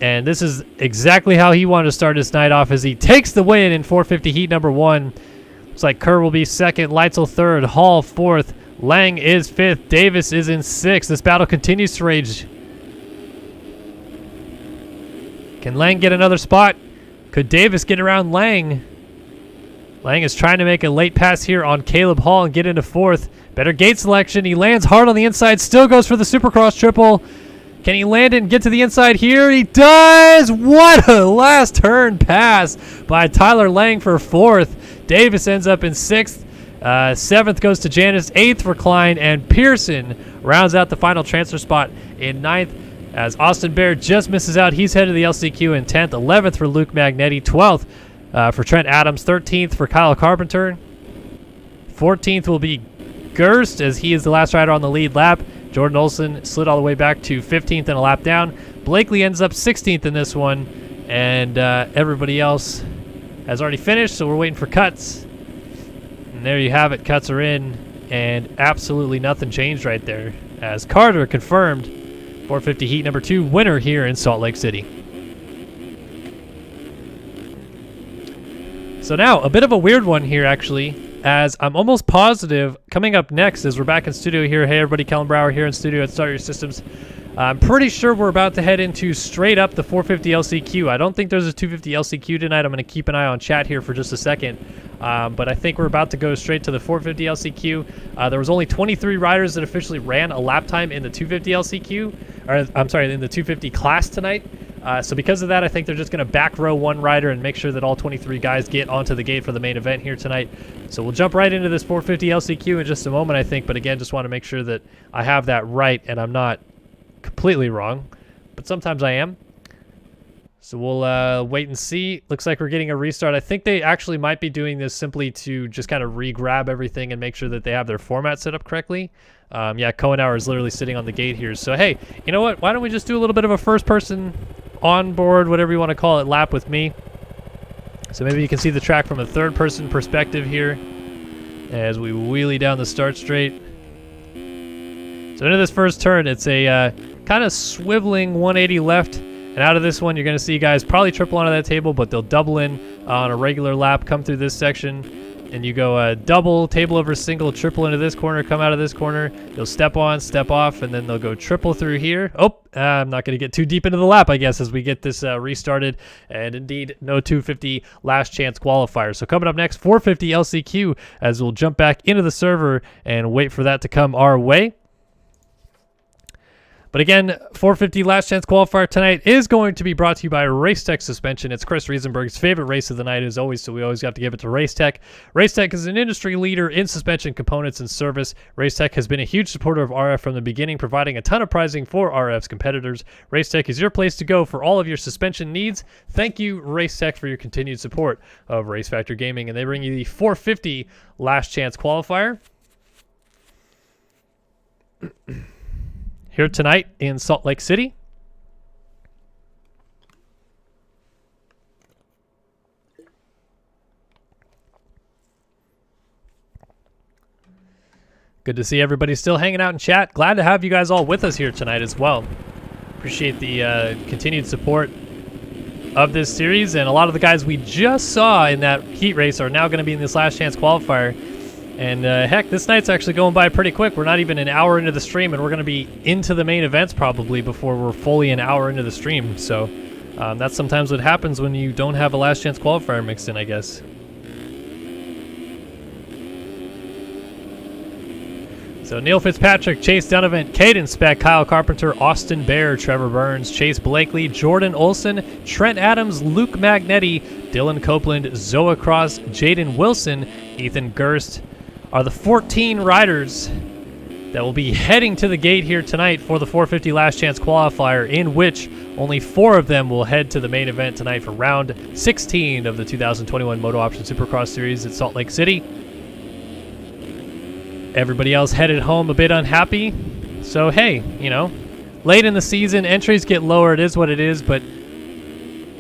And this is exactly how he wanted to start his night off, as he takes the win in 450 heat number 1. Looks like Kerr will be 2nd, Leitzel 3rd, Hall 4th, Lang is 5th, Davis is in 6th. This battle continues to rage. Can Lang get another spot? Could Davis get around Lang? Lang is trying to make a late pass here on Caleb Hall and get into 4th. Better gate selection. He lands hard on the inside, still goes for the Supercross triple. Can he land it and get to the inside here? He does! What a last turn pass by Tyler Lang for 4th. Davis ends up in 6th. 7th goes to Janis. 8th for Klein. And Payson rounds out the final transfer spot in 9th. As Austin Baird just misses out. He's headed to the LCQ in 10th. 11th for Luke Magnetti. 12th for Trent Adams. 13th for Kyle Carpenter. 14th will be Gerst, as he is the last rider on the lead lap. Jordan Olson slid all the way back to 15th and a lap down. Blakely ends up 16th in this one, and everybody else has already finished, so we're waiting for cuts. And there you have it. Cuts are in, and absolutely nothing changed right there, as Carter confirmed 450 heat number 2 winner here in Salt Lake City. So now, a bit of a weird one here, actually, as I'm almost positive coming up next as we're back in studio here. Hey everybody, Kellen Brower here in studio at Start Your Systems. I'm pretty sure we're about to head into straight up the 450 LCQ. I don't think there's a 250 LCQ tonight. I'm going to keep an eye on chat here for just a second. But I think we're about to go straight to the 450 LCQ. There was only 23 riders that officially ran a lap time in the 250 LCQ, or I'm sorry, in the 250 class tonight. So because of that, I think they're just going to back row one rider and make sure that all 23 guys get onto the gate for the main event here tonight. So we'll jump right into this 450 LCQ in just a moment, I think. But again, just want to make sure that I have that right and I'm not completely wrong. But sometimes I am. So we'll wait and see. Looks like we're getting a restart. I think they actually might be doing this simply to just kind of re-grab everything and make sure that they have their format set up correctly. Yeah, Cohenauer is literally sitting on the gate here. So, hey, you know what? Why don't we just do a little bit of a first-person on-board, whatever you want to call it, lap with me. So maybe you can see the track from a third-person perspective here as we wheelie down the start straight. So into this first turn, it's a kind of swiveling 180 left. And out of this one, you're going to see guys probably triple onto that table, but they'll double in on a regular lap, come through this section, and you go double, table over single, triple into this corner, come out of this corner. You'll step on, step off, and then they'll go triple through here. Oh, I'm not going to get too deep into the lap, I guess, as we get this restarted. And indeed, no 250 last chance qualifier. So coming up next, 450 LCQ, as we'll jump back into the server and wait for that to come our way. But again, 450 Last Chance Qualifier tonight is going to be brought to you by Racetech Suspension. It's Chris Riesenberg's favorite race of the night as always, so we always have to give it to Racetech. Racetech is an industry leader in suspension components and service. Racetech has been a huge supporter of RF from the beginning, providing a ton of pricing for RF's competitors. Racetech is your place to go for all of your suspension needs. Thank you, Racetech, for your continued support of Race Factor Gaming. And they bring you the 450 Last Chance Qualifier here tonight in Salt Lake City. Good to see everybody still hanging out in chat. Glad to have you guys all with us here tonight as well. Appreciate the continued support of this series, and a lot of the guys we just saw in that heat race are now going to be in this last chance qualifier. And heck, this night's actually going by pretty quick. We're not even an hour into the stream, and we're going to be into the main events probably before we're fully an hour into the stream. So that's sometimes what happens when you don't have a last chance qualifier mixed in, I guess. So Neil Fitzpatrick, Chase Donovan, Caden Speck, Kyle Carpenter, Austin Bear, Trevor Burns, Chase Blakely, Jordan Olson, Trent Adams, Luke Magnetti, Dylan Copeland, Zoa Cross, Jaden Wilson, Ethan Gerst are the 14 riders that will be heading to the gate here tonight for the 450 last chance qualifier, in which only 4 of them will head to the main event tonight for round 16 of the 2021 MotoOption Supercross Series at Salt Lake City. Everybody else headed home a bit unhappy. So, hey, you know, late in the season, entries get lower. It is what it is. But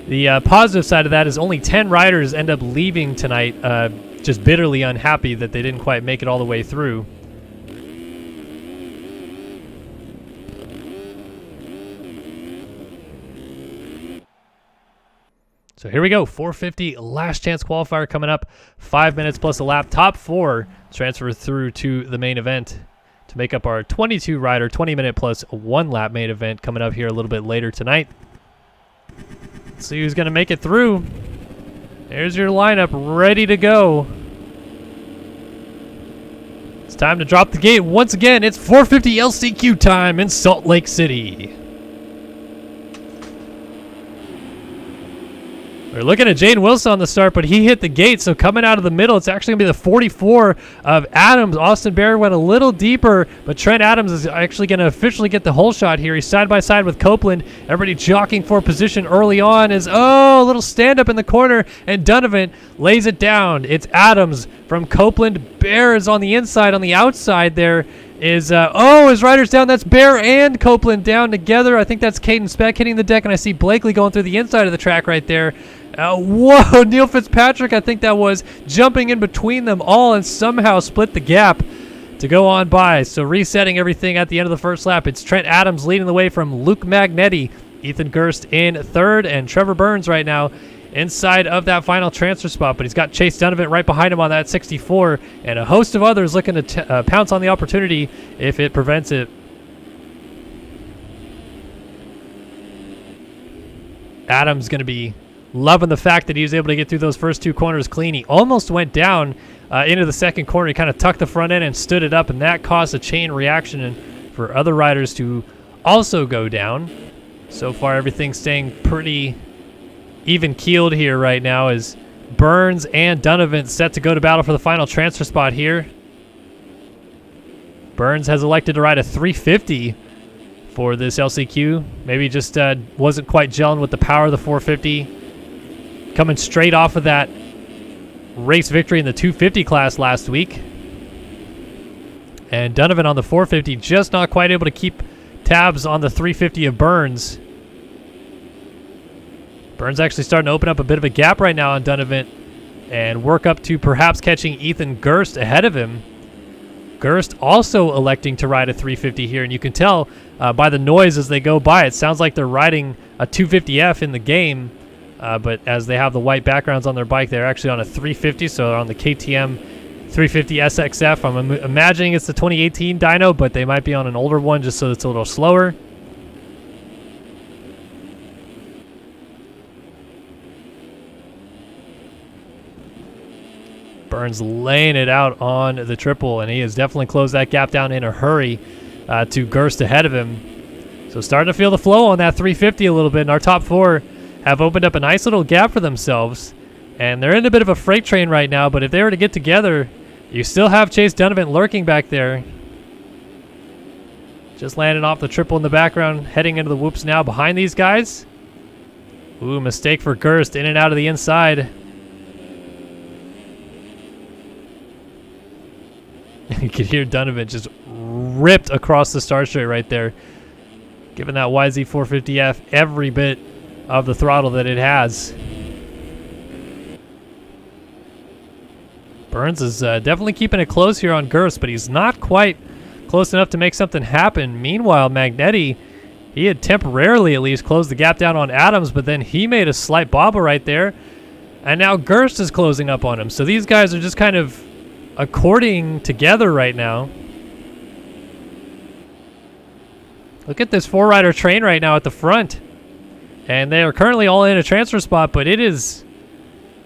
the positive side of that is only 10 riders end up leaving tonight, just bitterly unhappy that they didn't quite make it all the way through. So here we go, 450 last chance qualifier coming up. 5 minutes plus a lap. Top 4 transfer through to the main event to make up our 22 rider, 20 minute plus 1 lap main event coming up here a little bit later tonight. Let's see who's going to make it through. There's your lineup ready to go. It's time to drop the gate. Once again, it's 450 LCQ time in Salt Lake City. We're looking at Jaden Wilson on the start, but he hit the gate, so coming out of the middle, it's actually going to be the 44 of Adams. Austin Bear went a little deeper, but Trent Adams is actually going to officially get the whole shot here. He's side by side with Copeland. Everybody jockeying for position early on is, a little stand-up in the corner, and Donovan lays it down. It's Adams from Copeland. Bear is on the inside. On the outside there is, his rider's down. That's Bear and Copeland down together. I think that's Caden Speck hitting the deck, and I see Blakely going through the inside of the track right there. Whoa, Neil Fitzpatrick, I think that was, jumping in between them all and somehow split the gap to go on by. So resetting everything at the end of the first lap, it's Trent Adams leading the way from Luke Magnetti, Ethan Gerst in third, and Trevor Burns right now inside of that final transfer spot. But he's got Chase Donovan right behind him on that 64, and a host of others looking to pounce on the opportunity if it prevents it. Adams going to be loving the fact that he was able to get through those first 2 corners clean. He almost went down into the second corner. He kind of tucked the front end and stood it up, and that caused a chain reaction and for other riders to also go down. So far, everything's staying pretty even-keeled here right now as Burns and Donovan set to go to battle for the final transfer spot here. Burns has elected to ride a 350 for this LCQ. Maybe just wasn't quite gelling with the power of the 450. Coming straight off of that race victory in the 250 class last week. And Donovan on the 450 just not quite able to keep tabs on the 350 of Burns. Burns actually starting to open up a bit of a gap right now on Donovan and work up to perhaps catching Ethan Gerst ahead of him. Gerst also electing to ride a 350 here, and you can tell by the noise as they go by, it sounds like they're riding a 250F in the game. But as they have the white backgrounds on their bike, they're actually on a 350, so they're on the KTM 350 SXF. I'm imagining it's the 2018 dyno, but they might be on an older one just so it's a little slower. Burns laying it out on the triple, and he has definitely closed that gap down in a hurry to Gerst ahead of him. So starting to feel the flow on that 350 a little bit, and our top 4 have opened up a nice little gap for themselves, and they're in a bit of a freight train right now, but if they were to get together, you still have Chase Donovan lurking back there. Just landing off the triple in the background, heading into the whoops now behind these guys. Ooh, mistake for Gerst, in and out of the inside. You could hear Donovan just ripped across the start straight right there, giving that YZ450F every bit of the throttle that it has. Burns is definitely keeping it close here on Gerst, but he's not quite close enough to make something happen. Meanwhile, Magnetti He had temporarily at least closed the gap down on Adams, but then he made a slight bobble right there. And now Gerst is closing up on him. So these guys are just kind of according together right now. Look at this four-rider train right now at the front. And they are currently all in a transfer spot, but it is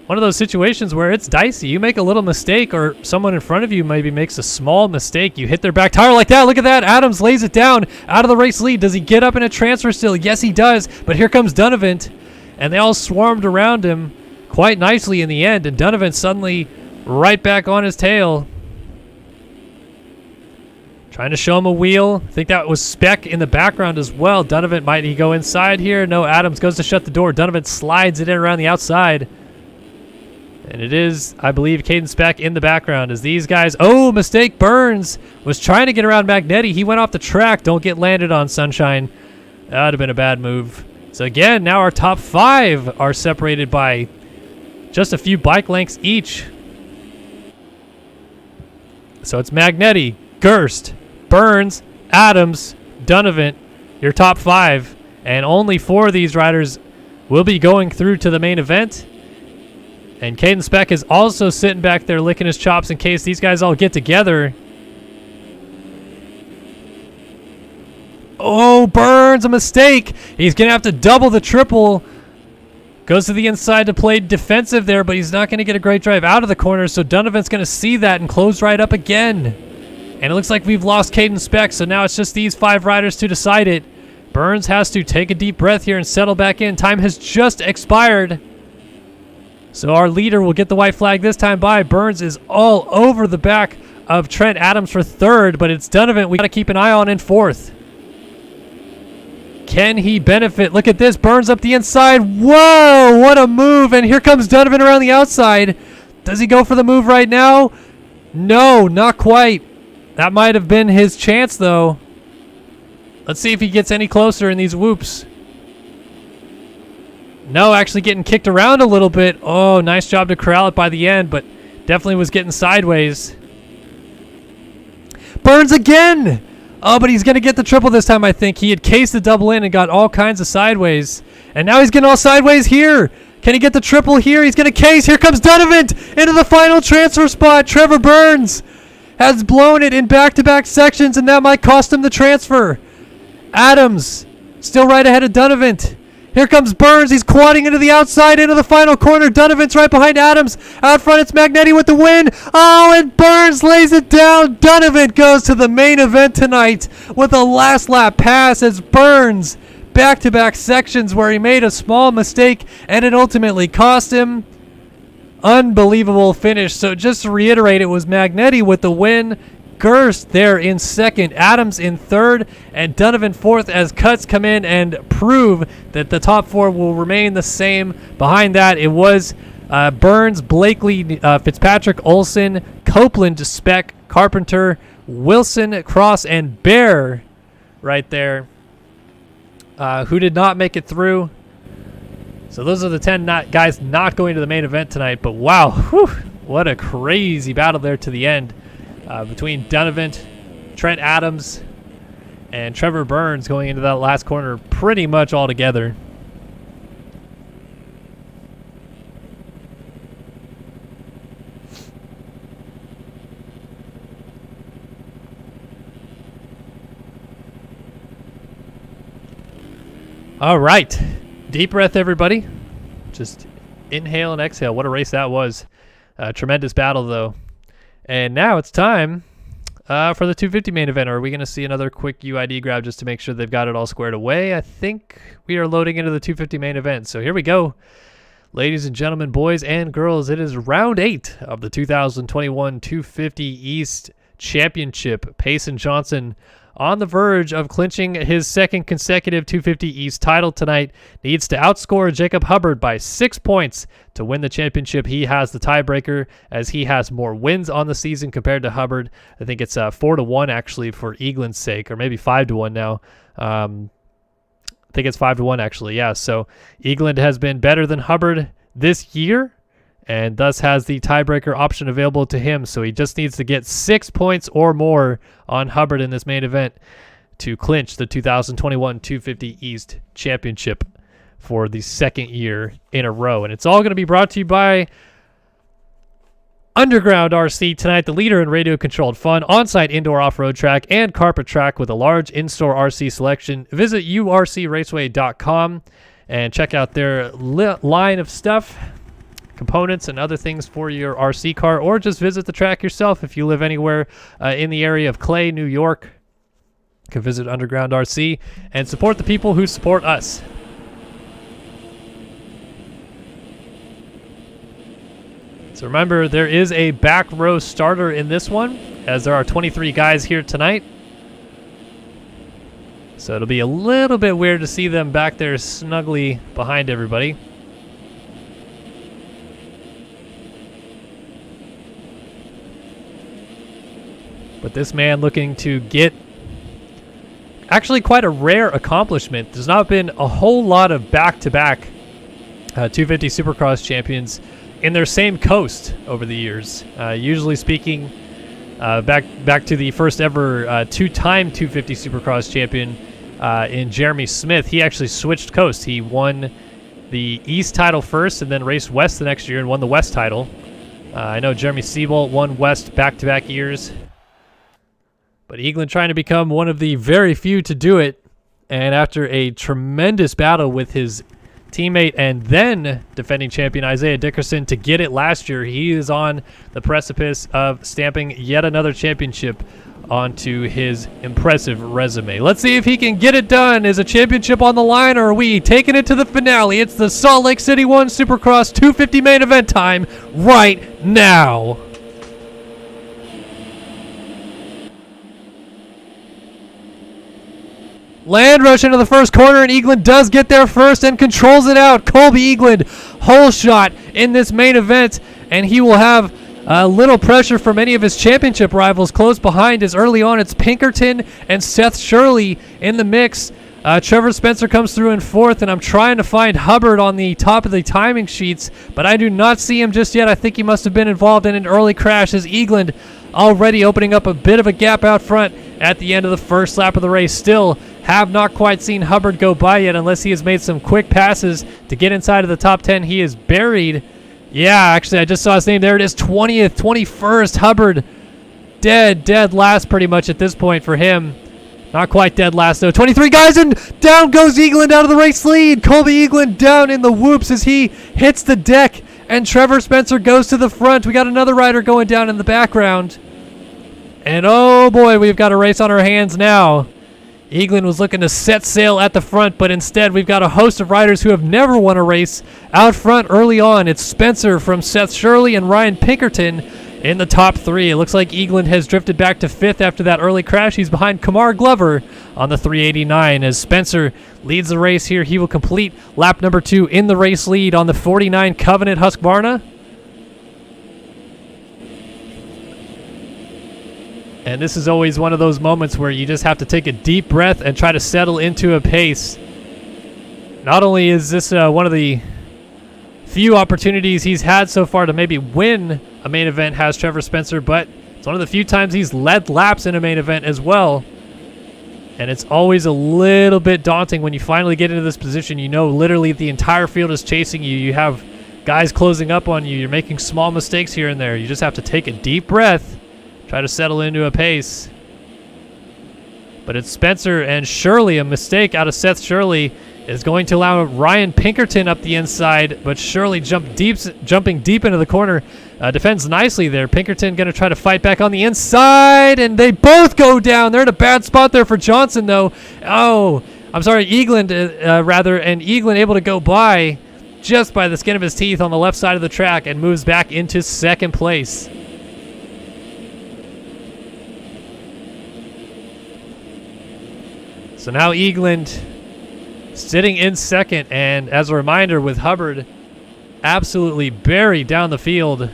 one of those situations where it's dicey. You make a little mistake, or someone in front of you maybe makes a small mistake. You hit their back tire like that. Look at that. Adams lays it down out of the race lead. Does he get up in a transfer still? Yes, he does. But here comes Donovan. And they all swarmed around him quite nicely in the end. And Donovan suddenly right back on his tail. Trying to show him a wheel. I think that was Speck in the background as well. Donovan, might he go inside here? No, Adams goes to shut the door. Donovan slides it in around the outside. And it is, I believe, Caden Speck in the background as these guys... Oh, mistake. Burns was trying to get around Magnetti. He went off the track. Don't get landed on, Sunshine. That would have been a bad move. So again, now our top 5 are separated by just a few bike lengths each. So it's Magnetti, Gerst, Burns, Adams, Donovan, your top 5. And only 4 of these riders will be going through to the main event. And Caden Speck is also sitting back there licking his chops in case these guys all get together. Oh, Burns, a mistake. He's going to have to double the triple. Goes to the inside to play defensive there, but he's not going to get a great drive out of the corner, so Donovan's going to see that and close right up again. And it looks like we've lost Caden Speck, so now it's just these 5 riders to decide it. Burns has to take a deep breath here and settle back in. Time has just expired. So our leader will get the white flag this time by. Burns is all over the back of Trent Adams for 3rd, but it's Donovan we got to keep an eye on in 4th. Can he benefit? Look at this. Burns up the inside. Whoa, what a move. And here comes Donovan around the outside. Does he go for the move right now? No, not quite. That might have been his chance, though. Let's see if he gets any closer in these whoops. No, actually getting kicked around a little bit. Oh, nice job to corral it by the end, but definitely was getting sideways. Burns again! Oh, but he's going to get the triple this time, I think. He had cased the double in and got all kinds of sideways. And now he's getting all sideways here. Can he get the triple here? He's going to case. Here comes Donovan into the final transfer spot. Trevor Burns has blown it in back-to-back sections, and that might cost him the transfer. Adams still right ahead of Donovan. Here comes Burns. He's quadding into the outside, into the final corner. Donovan's right behind Adams. Out front, it's Magnetti with the win. Oh, and Burns lays it down. Donovan goes to the main event tonight with a last lap pass as Burns back-to-back sections where he made a small mistake and it ultimately cost him. Unbelievable finish. So just to reiterate, it was Magnetti with the win. Gerst there in 2nd, Adams in 3rd, and Donovan 4th as cuts come in and prove that the top 4 will remain the same. Behind that, it was Burns, Blakely, Fitzpatrick, Olsen, Copeland, Speck, Carpenter, Wilson, Cross, and Bear right there, who did not make it through. So those are the 10 guys not going to the main event tonight, but wow, whew, what a crazy battle there to the end. Between Donovan, Trent Adams, and Trevor Burns going into that last corner pretty much all together. All right. Deep breath, everybody. Just inhale and exhale. What a race that was. Tremendous battle, though. And now it's time for the 250 main event. Or are we going to see another quick UID grab just to make sure they've got it all squared away? I think we are loading into the 250 main event. So here we go. Ladies and gentlemen, boys and girls, it is round 8 of the 2021 250 East Championship. Payson Johnson on the verge of clinching his 2nd consecutive 250 East title tonight. Needs to outscore Jacob Hubbard by 6 points to win the championship. He has the tiebreaker as he has more wins on the season compared to Hubbard. I think it's 4-1 actually for Eaglin's sake, or maybe 5-1 now. I think it's 5-1 actually, yeah. So Eagland has been better than Hubbard this year, and thus has the tiebreaker option available to him. So he just needs to get 6 points or more on Hubbard in this main event to clinch the 2021 250 East Championship for the second year in a row. And it's all going to be brought to you by Underground RC tonight, the leader in radio-controlled fun, on-site indoor off-road track, and carpet track with a large in-store RC selection. Visit urcraceway.com and check out their line of stuff, components, and other things for your RC car, or just visit the track yourself if you live anywhere in the area of Clay, New York. You can visit Underground RC and support the people who support us. So remember, there is a back row starter in this one, as there are 23 guys here tonight. So it'll be a little bit weird to see them back there snugly behind everybody. But this man looking to get actually quite a rare accomplishment. There's not been a whole lot of back-to-back 250 Supercross champions in their same coast over the years. Usually speaking, back to the first ever two-time 250 Supercross champion in Jeremy Smith. He actually switched coast. He won the East title first and then raced West the next year and won the West title. I know Jeremy Seabolt won West back-to-back years. But Eaglin trying to become one of the very few to do it. And after a tremendous battle with his teammate and then defending champion Isaiah Dickerson to get it last year, he is on the precipice of stamping yet another championship onto his impressive resume. Let's see if he can get it done. Is a championship on the line, or are we taking it to the finale? It's the Salt Lake City 1 Supercross 250 main event time right now. Land rush into the first corner, and Eaglin does get there first and controls it out. Colby Eaglin, hole shot in this main event, and he will have a little pressure from any of his championship rivals close behind, as early on it's Pinkerton and Seth Shirley in the mix. Trevor Spencer comes through in fourth, and I'm trying to find Hubbard on the top of the timing sheets, but I do not see him just yet. I think he must have been involved in an early crash, as Eaglin already opening up a bit of a gap out front at the end of the first lap of the race. Still have not quite seen Hubbard go by yet, unless he has made some quick passes to get inside of the top 10. He is buried. Yeah, actually, I just saw his name. There it is, 20th, 21st. Hubbard dead last pretty much at this point for him. Not quite dead last, though. 23 guys, and down goes Eaglin out of the race lead. Colby Eaglin down in the whoops as he hits the deck, and Trevor Spencer goes to the front. We got another rider going down in the background. And oh boy, we've got a race on our hands now. Eaglin was looking to set sail at the front, but instead we've got a host of riders who have never won a race out front early on. It's Spencer from Seth Shirley and Ryan Pinkerton in the top three. It looks like Eaglin has drifted back to fifth after that early crash. He's behind Kamar Glover on the 389 as Spencer leads the race here. He will complete lap number 2 in the race lead on the 49 Covenant Husqvarna. And this is always one of those moments where you just have to take a deep breath and try to settle into a pace. Not only is this one of the few opportunities he's had so far to maybe win a main event, has Trevor Spencer, but it's one of the few times he's led laps in a main event as well. And it's always a little bit daunting when you finally get into this position. You know literally the entire field is chasing you. You have guys closing up on you. You're making small mistakes here and there. You just have to take a deep breath, try to settle into a pace. But it's Spencer and Shirley. A mistake out of Seth Shirley is going to allow Ryan Pinkerton up the inside, but Shirley jumping deep into the corner. Defends nicely there. Pinkerton going to try to fight back on the inside, and they both go down. They're in a bad spot there for Johnson, though. Oh, I'm sorry, Eaglin, and Eaglin able to go by just by the skin of his teeth on the left side of the track and moves back into second place. So now Eaglin sitting in second, and as a reminder, with Hubbard absolutely buried down the field,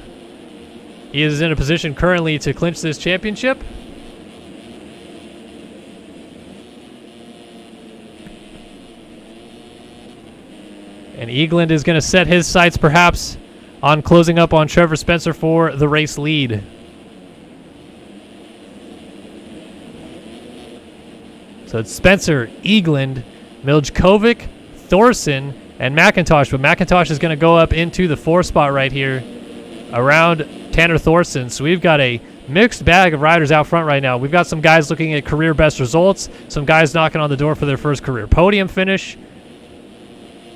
he is in a position currently to clinch this championship. And Eaglin is going to set his sights perhaps on closing up on Trevor Spencer for the race lead. So it's Spencer, Eagland, Miljkovic, Thorson, and McIntosh. But McIntosh is going to go up into the 4 spot right here around Tanner Thorson. So we've got a mixed bag of riders out front right now. We've got some guys looking at career best results, some guys knocking on the door for their first career podium finish,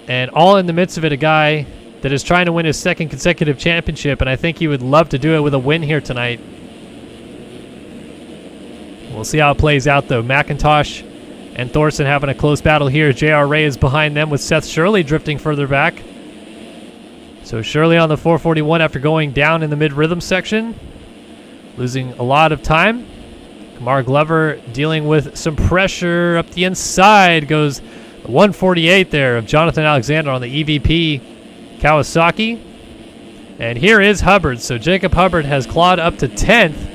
and all in the midst of it, a guy that is trying to win his 2nd consecutive championship, and I think he would love to do it with a win here tonight. We'll see how it plays out, though. McIntosh and Thorson having a close battle here. J.R. Ray is behind them with Seth Shirley drifting further back. So Shirley on the 441 after going down in the mid-rhythm section, losing a lot of time. Kamar Glover dealing with some pressure up the inside. Goes 148 there of Jonathan Alexander on the EVP Kawasaki. And here is Hubbard. So Jacob Hubbard has clawed up to 10th.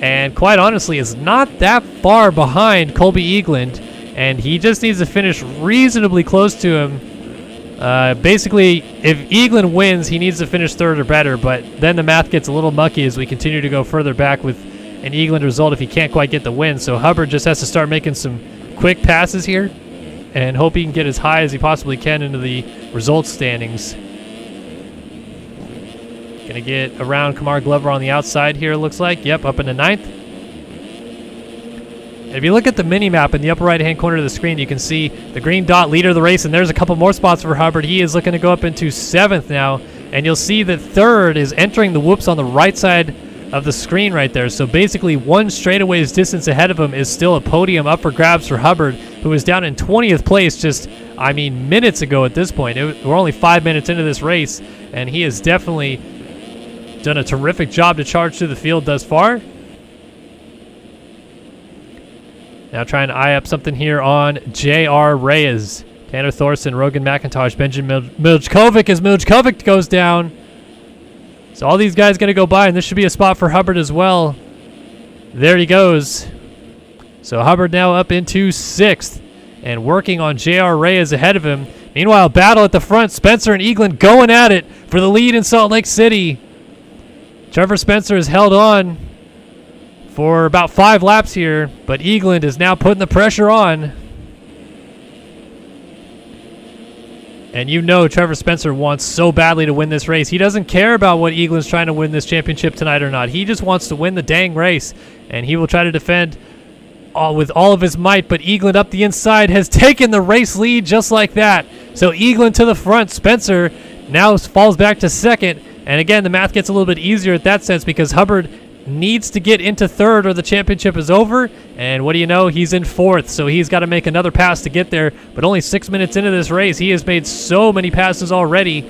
And quite honestly, is not that far behind Colby Eagland. And he just needs to finish reasonably close to him. Basically, if Eagland wins, he needs to finish 3rd or better. But then the math gets a little mucky as we continue to go further back with an Eagland result if he can't quite get the win. So Hubbard just has to start making some quick passes here and hope he can get as high as he possibly can into the results standings. Going to get around Kamar Glover on the outside here, it looks like. Yep, up into 9th. And if you look at the mini-map in the upper right-hand corner of the screen, you can see the green dot leader of the race, and there's a couple more spots for Hubbard. He is looking to go up into 7th now, and you'll see that 3rd is entering the whoops on the right side of the screen right there. So basically 1 straightaway's distance ahead of him is still a podium up for grabs for Hubbard, who is down in 20th place just, minutes ago at this point. We're only 5 minutes into this race, and he has definitely done a terrific job to charge through the field thus far. Now trying to eye up something here on J.R. Reyes. Tanner Thorson, Rogan McIntosh, Benjamin Miljkovic as Miljkovic goes down. So all these guys going to go by, and this should be a spot for Hubbard as well. There he goes. So Hubbard now up into 6th and working on J.R. Reyes ahead of him. Meanwhile, battle at the front. Spencer and Eagland going at it for the lead in Salt Lake City. Trevor Spencer has held on for about 5 laps here, but Eagland is now putting the pressure on. And you know Trevor Spencer wants so badly to win this race. He doesn't care about what Eagland's trying to win this championship tonight or not. He just wants to win the dang race, and he will try to defend with all of his might, but Eagland up the inside has taken the race lead just like that. So Eagland to the front. Spencer now falls back to 2nd. And again, the math gets a little bit easier at that sense because Hubbard needs to get into 3rd or the championship is over. And what do you know? He's in 4th, so he's got to make another pass to get there. But only 6 minutes into this race, he has made so many passes already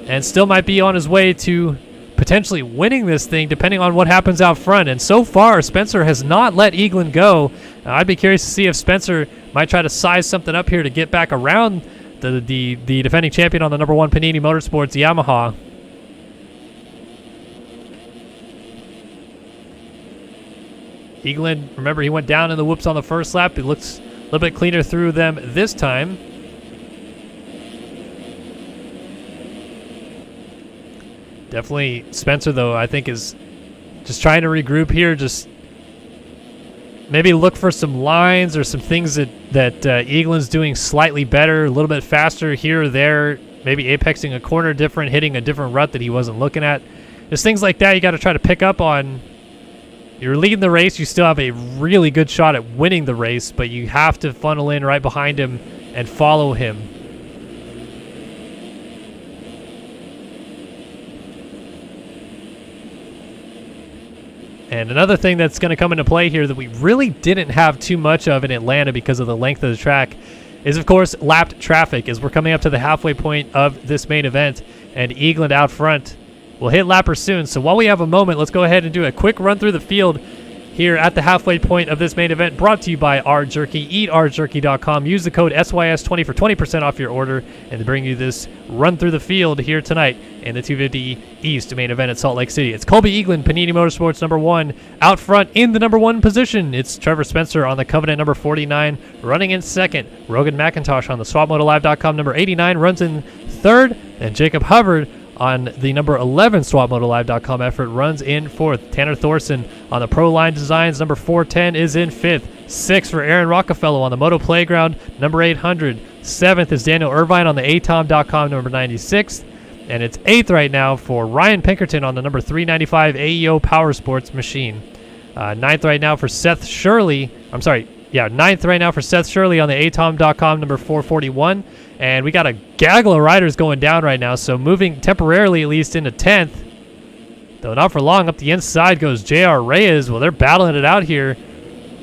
and still might be on his way to potentially winning this thing depending on what happens out front. And so far, Spencer has not let Eagland go. I'd be curious to see if Spencer might try to size something up here to get back around the defending champion on the number 1 Panini Motorsports Yamaha. Eagland, remember, he went down in the whoops on the first lap. He looks a little bit cleaner through them this time. Definitely Spencer, though, I think is just trying to regroup here. Just maybe look for some lines or some things that Eagland's doing slightly better, a little bit faster here or there. Maybe apexing a corner different, hitting a different rut that he wasn't looking at. Just things like that you got to try to pick up on. You're leading the race. You still have a really good shot at winning the race, but you have to funnel in right behind him and follow him. And another thing that's going to come into play here that we really didn't have too much of in Atlanta because of the length of the track is, of course, lapped traffic as we're coming up to the halfway point of this main event, and Eagland out front will hit lapper soon. So while we have a moment, let's go ahead and do a quick run through the field here at the halfway point of this main event, brought to you by R Jerky. EatRJerky.com. Use the code SYS20 for 20% off your order, and to bring you this run through the field here tonight in the 250 East main event at Salt Lake City. It's Colby Eagland, Panini Motorsports number 1. Out front in the number 1 position, it's Trevor Spencer on the Covenant number 49. Running in second, Rogan McIntosh on the SwapMotoLive.com number 89 runs in third, and Jacob Hubbard on the number 11 SwapMotoLive.com effort runs in 4th. Tanner Thorson on the Pro Line Designs, number 410, is in 5th. 6th for Aaron Rockefeller on the Moto Playground, number 800. 7th is Daniel Irvine on the atom.com, number 96. And it's 8th right now for Ryan Pinkerton on the number 395 AEO Power Sports machine. 9th right now for Seth Shirley. 9th right now for Seth Shirley on the atom.com, number 441. And we got a gaggle of riders going down right now, so moving temporarily at least into 10th. Though not for long, up the inside goes J.R. Reyes. Well, they're battling it out here.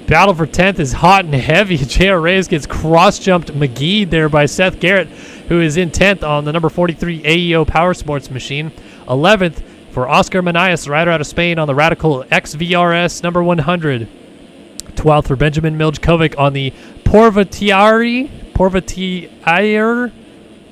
Battle for 10th is hot and heavy. J.R. Reyes gets cross-jumped McGee there by Seth Garrett, who is in 10th on the number 43 AEO Power Sports machine. 11th for Oscar Manias, rider out of Spain on the Radical XVRS, number 100. 12th for Benjamin Miljkovic on the Privateer,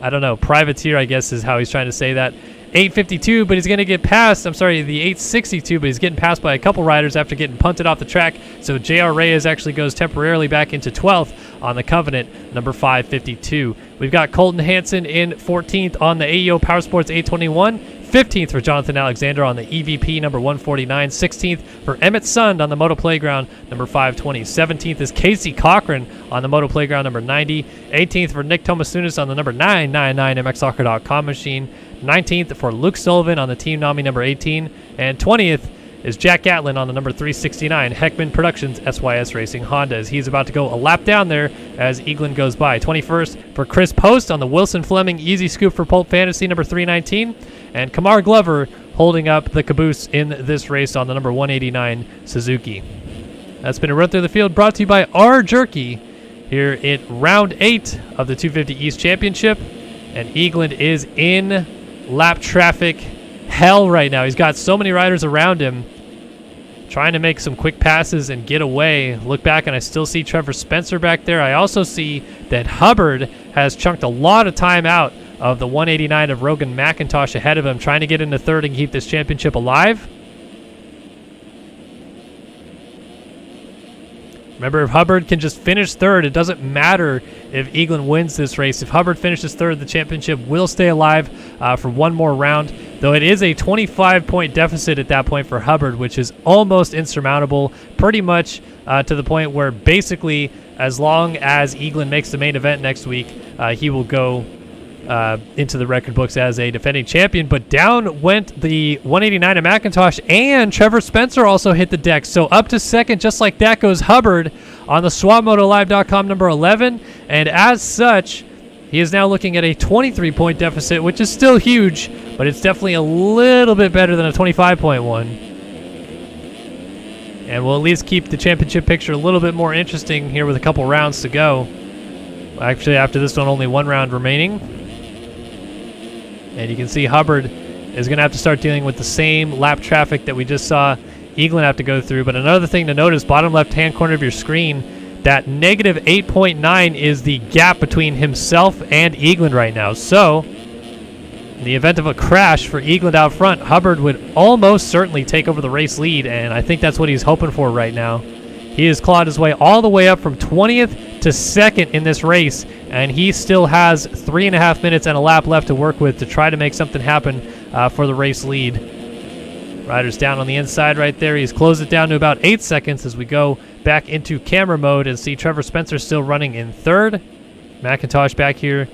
I don't know, Privateer I guess is how he's trying to say that. 852, but he's going to get past, the 862, but he's getting passed by a couple riders after getting punted off the track. So J.R. Reyes actually goes temporarily back into 12th on the Covenant, number 552. We've got Colton Hansen in 14th on the AEO Power Sports 821. 15th for Jonathan Alexander on the EVP, number 149. 16th for Emmett Sund on the Moto Playground, number 520. 17th is Casey Cochran on the Moto Playground, number 90. 18th for Nick Tomasunis on the number 999 MXSoccer.com machine. 19th for Luke Sullivan on the Team Nami, number 18. And 20th is Jack Gatlin on the number 369 Heckman Productions SYS Racing Honda, as he's about to go a lap down there as Eaglin goes by. 21st for Chris Post on the Wilson Fleming Easy Scoop for Pulp Fantasy, number 319. And Kamar Glover holding up the caboose in this race on the number 189 Suzuki. That's been a run through the field brought to you by R Jerky here in round 8 of the 250 East Championship. And Eaglin is in lap traffic hell right now. He's got so many riders around him trying to make some quick passes and get away. Look back and I still see Trevor Spencer back there. I also see that Hubbard has chunked a lot of time out of the 189 of Rogan McIntosh ahead of him, trying to get into 3rd and keep this championship alive. Remember, if Hubbard can just finish 3rd, it doesn't matter if Eaglin wins this race. If Hubbard finishes 3rd, the championship will stay alive for one more round, though it is a 25-point deficit at that point for Hubbard, which is almost insurmountable, pretty much to the point where basically as long as Eaglin makes the main event next week, he will go into the record books as a defending champion. But down went the 189 of McIntosh, and Trevor Spencer also hit the deck. So up to 2nd, just like that, goes Hubbard on the SwapMotoLive.com number 11. And as such, he is now looking at a 23-point deficit, which is still huge, but it's definitely a little bit better than a 25-point one. And we'll at least keep the championship picture a little bit more interesting here with a couple rounds to go. Actually, after this one, only one round remaining. And you can see Hubbard is going to have to start dealing with the same lap traffic that we just saw Eaglin have to go through. But another thing to notice, bottom left-hand corner of your screen, that negative 8.9 is the gap between himself and Eaglin right now. So, in the event of a crash for Eaglin out front, Hubbard would almost certainly take over the race lead, and I think that's what he's hoping for right now. He has clawed his way all the way up from 20th to 2nd in this race, and he still has 3.5 minutes and a lap left to work with to try to make something happen for the race lead. Riders down on the inside right there. He's closed it down to about 8 seconds as we go back into camera mode and see Trevor Spencer still running in 3rd. McIntosh back here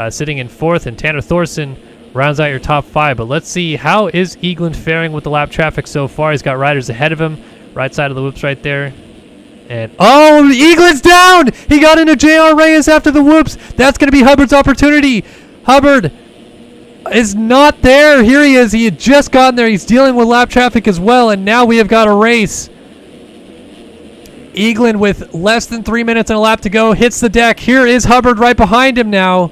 sitting in 4th, and Tanner Thorson rounds out your top 5. But let's see, how is Eaglin faring with the lap traffic so far? He's got riders ahead of him, right side of the whoops right there. And, oh, Eaglin's down! He got into J.R. Reyes after the whoops. That's going to be Hubbard's opportunity. Hubbard is not there. Here he is. He had just gotten there. He's dealing with lap traffic as well, and now we have got a race. Eaglin with less than 3 minutes and a lap to go hits the deck. Here is Hubbard right behind him now.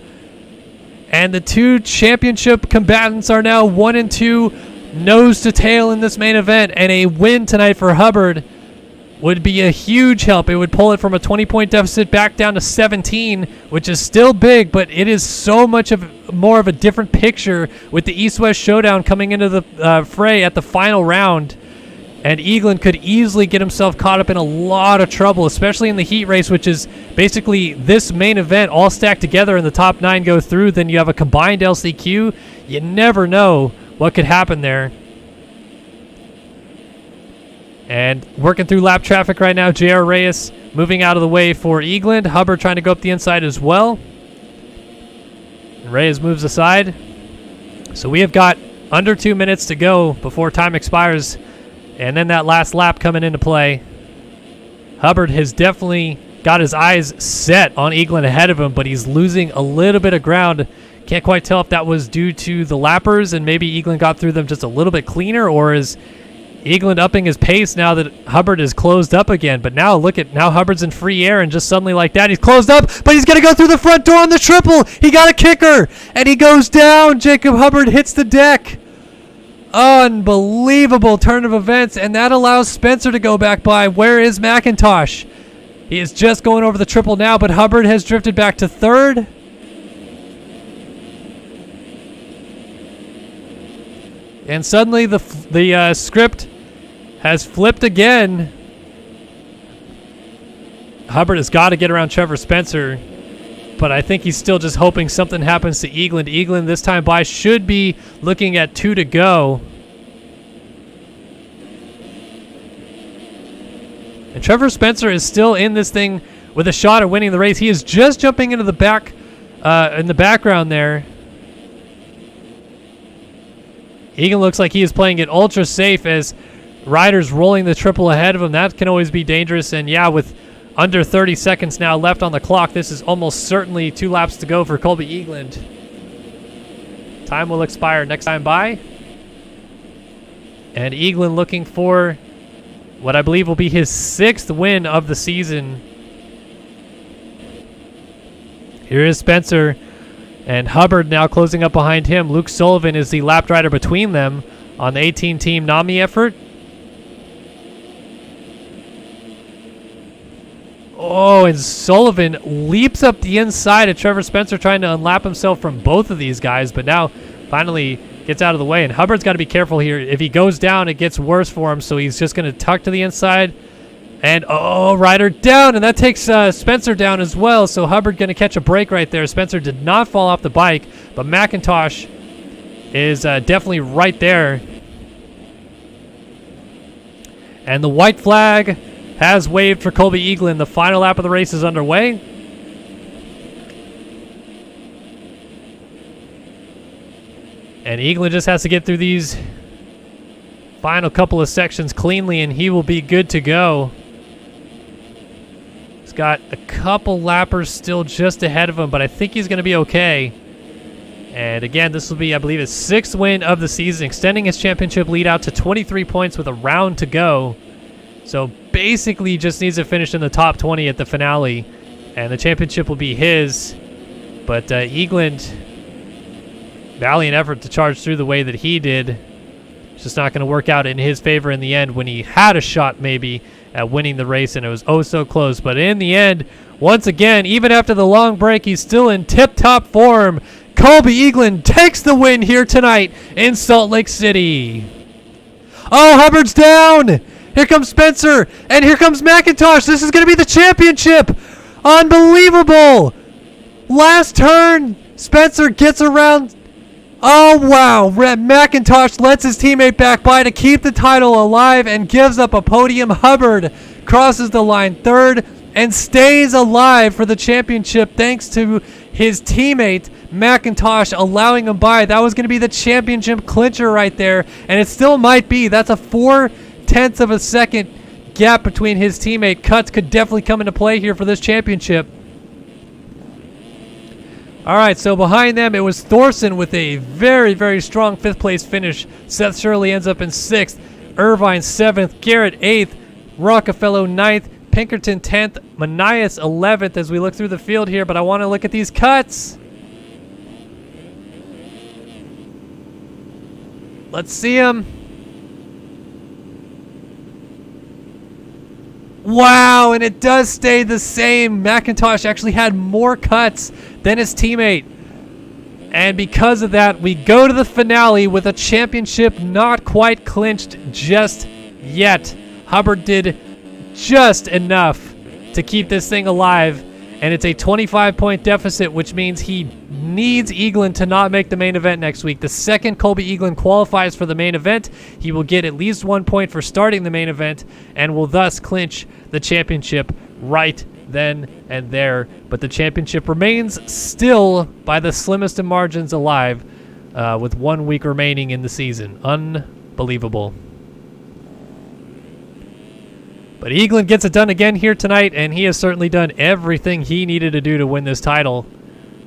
And the two championship combatants are now 1 and 2, nose to tail in this main event, and a win tonight for Hubbard would be a huge help. It would pull it from a 20-point deficit back down to 17, which is still big, but it is so much more of a different picture with the East-West showdown coming into the fray at the final round. And Eaglin could easily get himself caught up in a lot of trouble, especially in the heat race, which is basically this main event all stacked together and the top 9 go through. Then you have a combined LCQ. You never know what could happen there. And working through lap traffic right now, JR Reyes moving out of the way for Eaglin. Hubbard trying to go up the inside as well. Reyes moves aside. So we have got under 2 minutes to go before time expires. And then that last lap coming into play. Hubbard has definitely got his eyes set on Eaglin ahead of him, but he's losing a little bit of ground. Can't quite tell if that was due to the lappers and maybe Eaglin got through them just a little bit cleaner, or is Eaglin upping his pace now that Hubbard is closed up again. But now look at, now Hubbard's in free air, and just suddenly like that, he's closed up, but he's going to go through the front door on the triple. He got a kicker, and he goes down. Jacob Hubbard hits the deck. Unbelievable turn of events, and that allows Spencer to go back by. Where is McIntosh? He is just going over the triple now, but Hubbard has drifted back to third. And suddenly the script has flipped again. Hubbard has got to get around Trevor Spencer, but I think he's still just hoping something happens to Eaglin. Eaglin this time by should be looking at 2 to go. And Trevor Spencer is still in this thing with a shot at winning the race. He is just jumping into the back, in the background there. Eaglin looks like he is playing it ultra safe as Ryder's rolling the triple ahead of him. That can always be dangerous. And yeah, with under 30 seconds now left on the clock, this is almost certainly 2 laps to go for Colby Eaglin. Time will expire next time by. And Eaglin looking for what I believe will be his 6th win of the season. Here is Spencer, and Hubbard now closing up behind him. Luke Sullivan is the lap rider between them on the 18-team NAMI effort. Oh, and Sullivan leaps up the inside of Trevor Spencer, trying to unlap himself from both of these guys, but now finally gets out of the way. And Hubbard's got to be careful here. If he goes down, it gets worse for him, so he's just going to tuck to the inside. And, oh, Ryder down, and that takes Spencer down as well, so Hubbard going to catch a break right there. Spencer did not fall off the bike, but McIntosh is definitely right there. And the white flag has waved for Colby Eaglin. The final lap of the race is underway. And Eaglin just has to get through these final couple of sections cleanly, and he will be good to go. He's got a couple lappers still just ahead of him, but I think he's going to be okay. And again, this will be, I believe, his 6th win of the season, extending his championship lead out to 23 points with a round to go. So basically just needs to finish in the top 20 at the finale, and the championship will be his. But Eaglin, valiant effort to charge through the way that he did. It's just not going to work out in his favor in the end when he had a shot maybe at winning the race, and it was oh so close. But in the end, once again, even after the long break, he's still in tip-top form. Colby Eaglin takes the win here tonight in Salt Lake City. Oh, Hubbard's down! Here comes Spencer, and here comes McIntosh. This is going to be the championship. Unbelievable. Last turn, Spencer gets around. Oh, wow. McIntosh lets his teammate back by to keep the title alive and gives up a podium. Hubbard crosses the line third and stays alive for the championship thanks to his teammate, McIntosh, allowing him by. That was going to be the championship clincher right there, and it still might be. That's a 4/10 of a second gap between his teammate. Cuts could definitely come into play here for this championship. All right, so behind them, it was Thorson with a very, very strong 5th place finish. Seth Shirley ends up in 6th. Irvine 7th. Garrett 8th. Rockefeller 9th. Pinkerton 10th. Manias 11th as we look through the field here, but I want to look at these cuts. Let's see them. Wow, and it does stay the same. McIntosh actually had more cuts than his teammate. And because of that, we go to the finale with a championship not quite clinched just yet. Hubbard did just enough to keep this thing alive, and it's a 25-point deficit, which means he needs Eaglin to not make the main event next week. The second Colby Eaglin qualifies for the main event, he will get at least 1 point for starting the main event and will thus clinch the championship right then and there. But the championship remains still by the slimmest of margins alive with 1 week remaining in the season. Unbelievable. But Eaglin gets it done again here tonight, and he has certainly done everything he needed to do to win this title.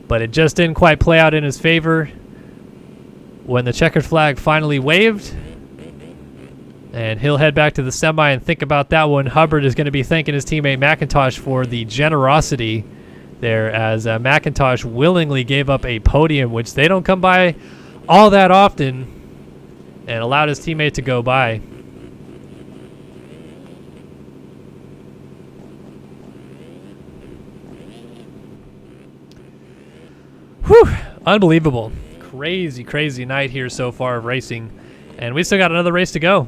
But it just didn't quite play out in his favor when the checkered flag finally waved. And he'll head back to the semi and think about that one. Hubbard is going to be thanking his teammate McIntosh for the generosity there, as McIntosh willingly gave up a podium, which they don't come by all that often, and allowed his teammate to go by. Whew, unbelievable. Crazy, crazy night here so far of racing. And we still got another race to go.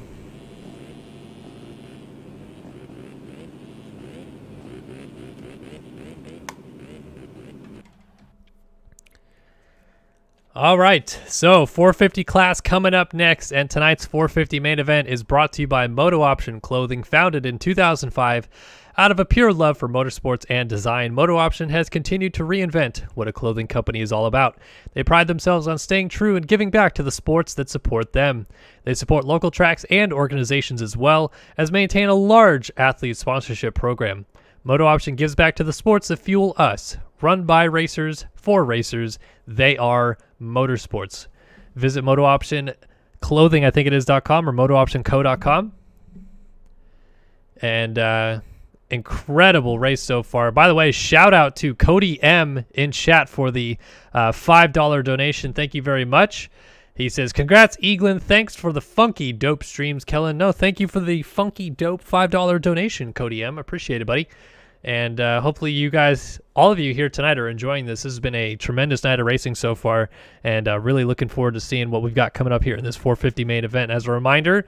All right, so 450 class coming up next, and tonight's 450 main event is brought to you by MotoOption Clothing, founded in 2005. Out of a pure love for motorsports and design, MotoOption has continued to reinvent what a clothing company is all about. They pride themselves on staying true and giving back to the sports that support them. They support local tracks and organizations as well as maintain a large athlete sponsorship program. MotoOption gives back to the sports that fuel us. Run by racers, for racers, they are motorsports. Visit MotoOption Clothing, I think it is .com, or MotoOptionCo.com. And incredible race so far. By the way, shout out to Cody M in chat for the $5 donation. Thank you very much. He says, congrats, Eaglin. Thanks for the funky dope streams, Kellen. No, thank you for the funky dope $5 donation, Cody M. Appreciate it, buddy. And hopefully you guys, all of you here tonight, are enjoying this. This has been a tremendous night of racing so far, and really looking forward to seeing what we've got coming up here in this 450 main event. As a reminder,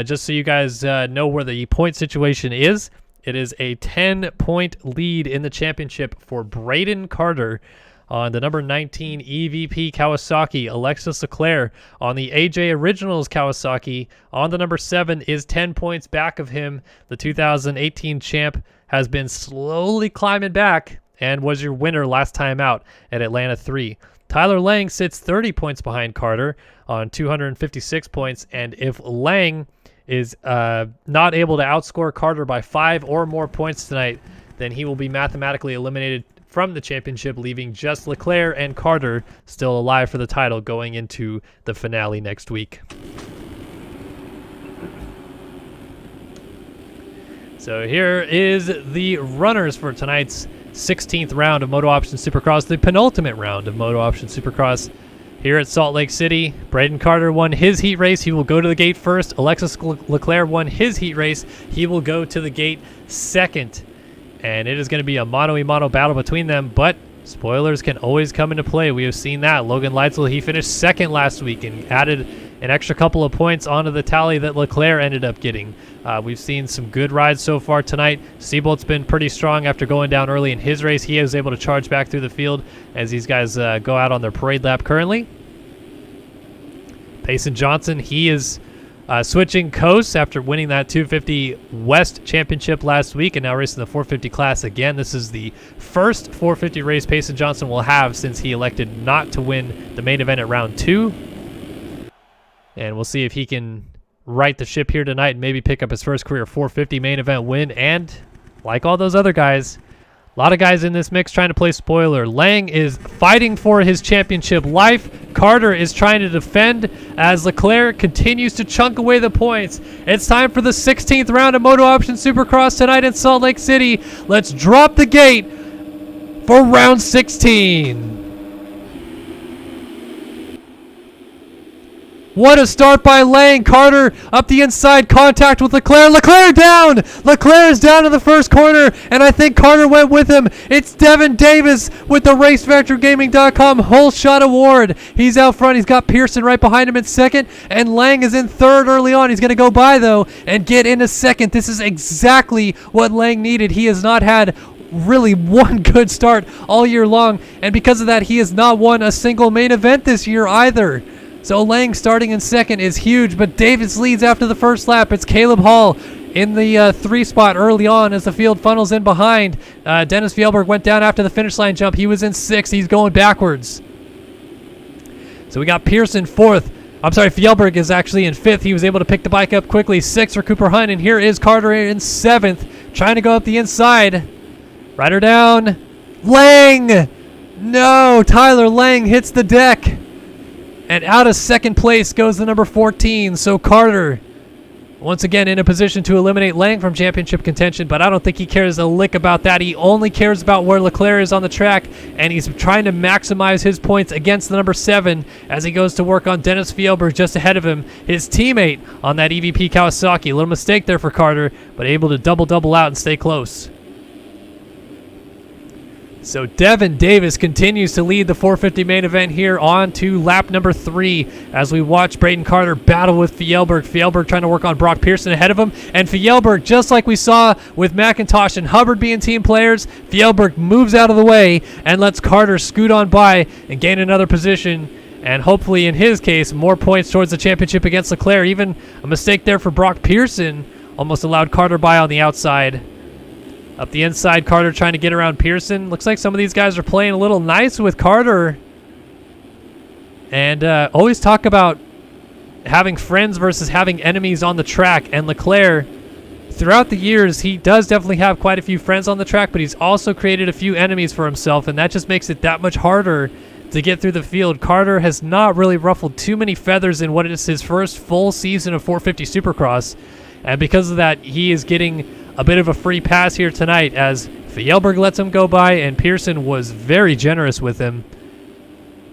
just so you guys know where the point situation is, it is a 10-point lead in the championship for Braden Carter on the number 19 EVP Kawasaki. Alexis Leclerc on the AJ Originals Kawasaki on the number 7 is 10 points back of him. The 2018 champ has been slowly climbing back and was your winner last time out at Atlanta 3. Tyler Lang sits 30 points behind Carter on 256 points, and if Lang is not able to outscore Carter by 5 or more points tonight, then he will be mathematically eliminated from the championship, leaving just Leclerc and Carter still alive for the title going into the finale next week. So here is the runners for tonight's 16th round of MotoOption Supercross, the penultimate round of MotoOption Supercross here at Salt Lake City. Braden Carter won his heat race. He will go to the gate first. Alexis Leclerc won his heat race. He will go to the gate second. And it is going to be a mano-a-mano battle between them, but spoilers can always come into play. We have seen that. Logan Leitzel, he finished second last week and added an extra couple of points onto the tally that Leclerc ended up getting. We've seen some good rides so far tonight. Seabolt's been pretty strong after going down early in his race. He was able to charge back through the field as these guys go out on their parade lap currently. Payson Johnson, he is switching coasts after winning that 250 West Championship last week and now racing the 450 class again. This is the first 450 race Payson Johnson will have since he elected not to win the main event at round 2. And we'll see if he can right the ship here tonight and maybe pick up his first career 450 main event win. And like all those other guys, a lot of guys in this mix trying to play spoiler. Lang is fighting for his championship life. Carter is trying to defend as Leclerc continues to chunk away the points. It's time for the 16th round of MotoOption Supercross tonight in Salt Lake City. Let's drop the gate for round 16. What a start by Lang. Carter up the inside, contact with Leclerc. Leclerc down! Leclerc is down in the first corner, and I think Carter went with him. It's Devon Davis with the RaceVectorGaming.com Whole Shot Award. He's out front. He's got Payson right behind him in second, and Lang is in third early on. He's going to go by, though, and get into second. This is exactly what Lang needed. He has not had really one good start all year long, and because of that, he has not won a single main event this year either. So Lang starting in second is huge, but Davis leads after the first lap. It's Caleb Hall in the 3 spot early on as the field funnels in behind. Dennis Fjellberg went down after the finish line jump. He was in 6th. He's going backwards. So we got Payson 4th. I'm sorry, Fjellberg is actually in 5th. He was able to pick the bike up quickly. 6th for Cooper Hunt, and here is Carter in 7th, trying to go up the inside. Rider down. Lang! No, Tyler Lang hits the deck. And out of second place goes the number 14. So Carter, once again, in a position to eliminate Lang from championship contention, but I don't think he cares a lick about that. He only cares about where Leclerc is on the track, and he's trying to maximize his points against the number 7 as he goes to work on Dennis Fjellberg just ahead of him, his teammate on that EVP Kawasaki. A little mistake there for Carter, but able to double out and stay close. So Devon Davis continues to lead the 450 main event here on to lap number 3 as we watch Braden Carter battle with Fjellberg. Fjellberg trying to work on Brock Payson ahead of him. And Fjellberg, just like we saw with McIntosh and Hubbard being team players, Fjellberg moves out of the way and lets Carter scoot on by and gain another position. And hopefully, in his case, more points towards the championship against Leclerc. Even a mistake there for Brock Payson almost allowed Carter by on the outside. Up the inside, Carter trying to get around Payson. Looks like some of these guys are playing a little nice with Carter. And always talk about having friends versus having enemies on the track. And Leclerc, throughout the years, he does definitely have quite a few friends on the track, but he's also created a few enemies for himself, and that just makes it that much harder to get through the field. Carter has not really ruffled too many feathers in what is his first full season of 450 Supercross. And because of that, he is getting a bit of a free pass here tonight as Fjellberg lets him go by, and Payson was very generous with him.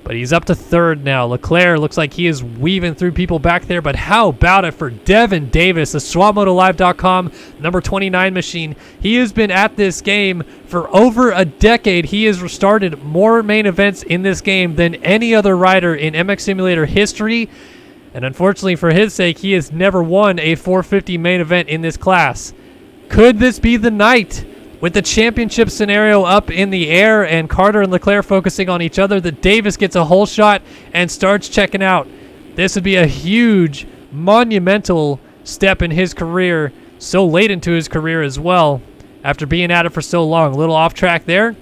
But he's up to 3rd now. Leclerc looks like he is weaving through people back there, but how about it for Devon Davis, the SwapMotoLive.com number 29 machine. He has been at this game for over a decade. He has restarted more main events in this game than any other rider in MX Simulator history. And unfortunately for his sake, he has never won a 450 main event in this class. Could this be the night, with the championship scenario up in the air and Carter and Leclerc focusing on each other, that Davis gets a whole shot and starts checking out? This would be a huge, monumental step in his career, so late into his career as well, after being at it for so long. A little off track there,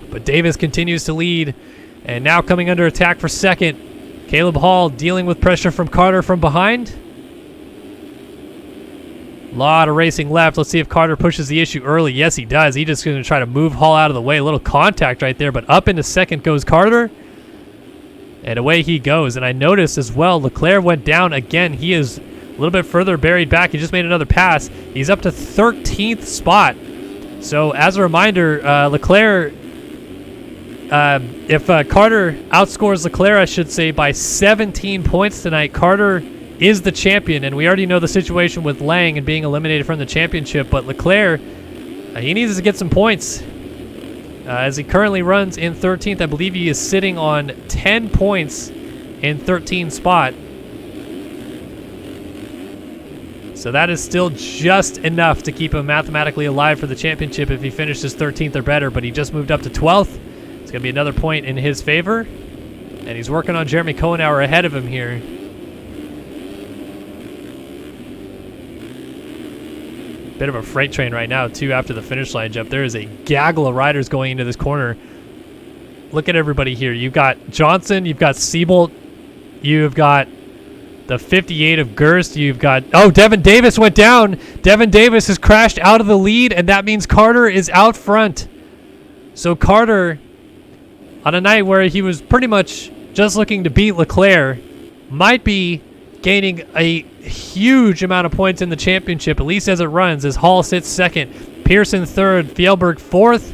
but Davis continues to lead, and now coming under attack for second. Caleb Hall dealing with pressure from Carter from behind. Lot of racing left. Let's see if Carter pushes the issue early. Yes, he does. He's just going to try to move Hall out of the way. A little contact right there, but up into second goes Carter. And away he goes. And I noticed as well, Leclerc went down again. He is a little bit further buried back. He just made another pass. He's up to 13th spot. So as a reminder, Leclerc, if Carter outscores Leclerc, I should say, by 17 points tonight, Carter is the champion, and we already know the situation with Lang and being eliminated from the championship, but Leclerc, he needs to get some points. As he currently runs in 13th, I believe he is sitting on 10 points in 13th spot. So that is still just enough to keep him mathematically alive for the championship if he finishes 13th or better, but he just moved up to 12th. It's going to be another point in his favor, and he's working on Jeremy Kohenauer ahead of him here. Bit of a freight train right now, too, after the finish line jump. There is a gaggle of riders going into this corner. Look at everybody here. You've got Johnson, you've got Siebold, you've got the 58 of Gerst, you've got... Oh, Devon Davis went down. Devon Davis has crashed out of the lead, and that means Carter is out front. So Carter, on a night where he was pretty much just looking to beat Leclerc, might be gaining a huge amount of points in the championship, at least as it runs, as Hall sits second, Payson third, Fjellberg fourth,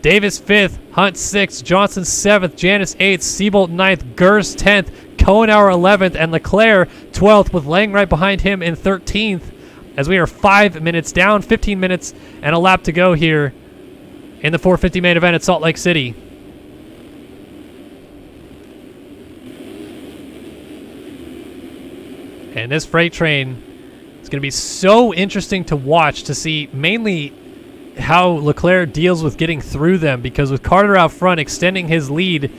Davis fifth, Hunt sixth, Johnson seventh, Janis eighth, Siebold ninth, Gerst 10th, Kohenauer 11th, and Leclerc 12th, with Lang right behind him in 13th, as we are 5 minutes down, 15 minutes and a lap to go here in the 450 main event at Salt Lake City. And this freight train is going to be so interesting to watch, to see mainly how Leclerc deals with getting through them, because with Carter out front extending his lead,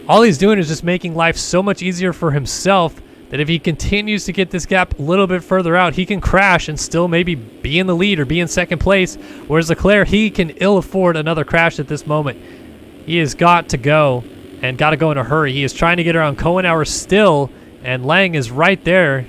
all he's doing is just making life so much easier for himself, that if he continues to get this gap a little bit further out, he can crash and still maybe be in the lead or be in second place. Whereas Leclerc, he can ill afford another crash at this moment. He has got to go, and got to go in a hurry. He is trying to get around Kohenauer still, and Lang is right there.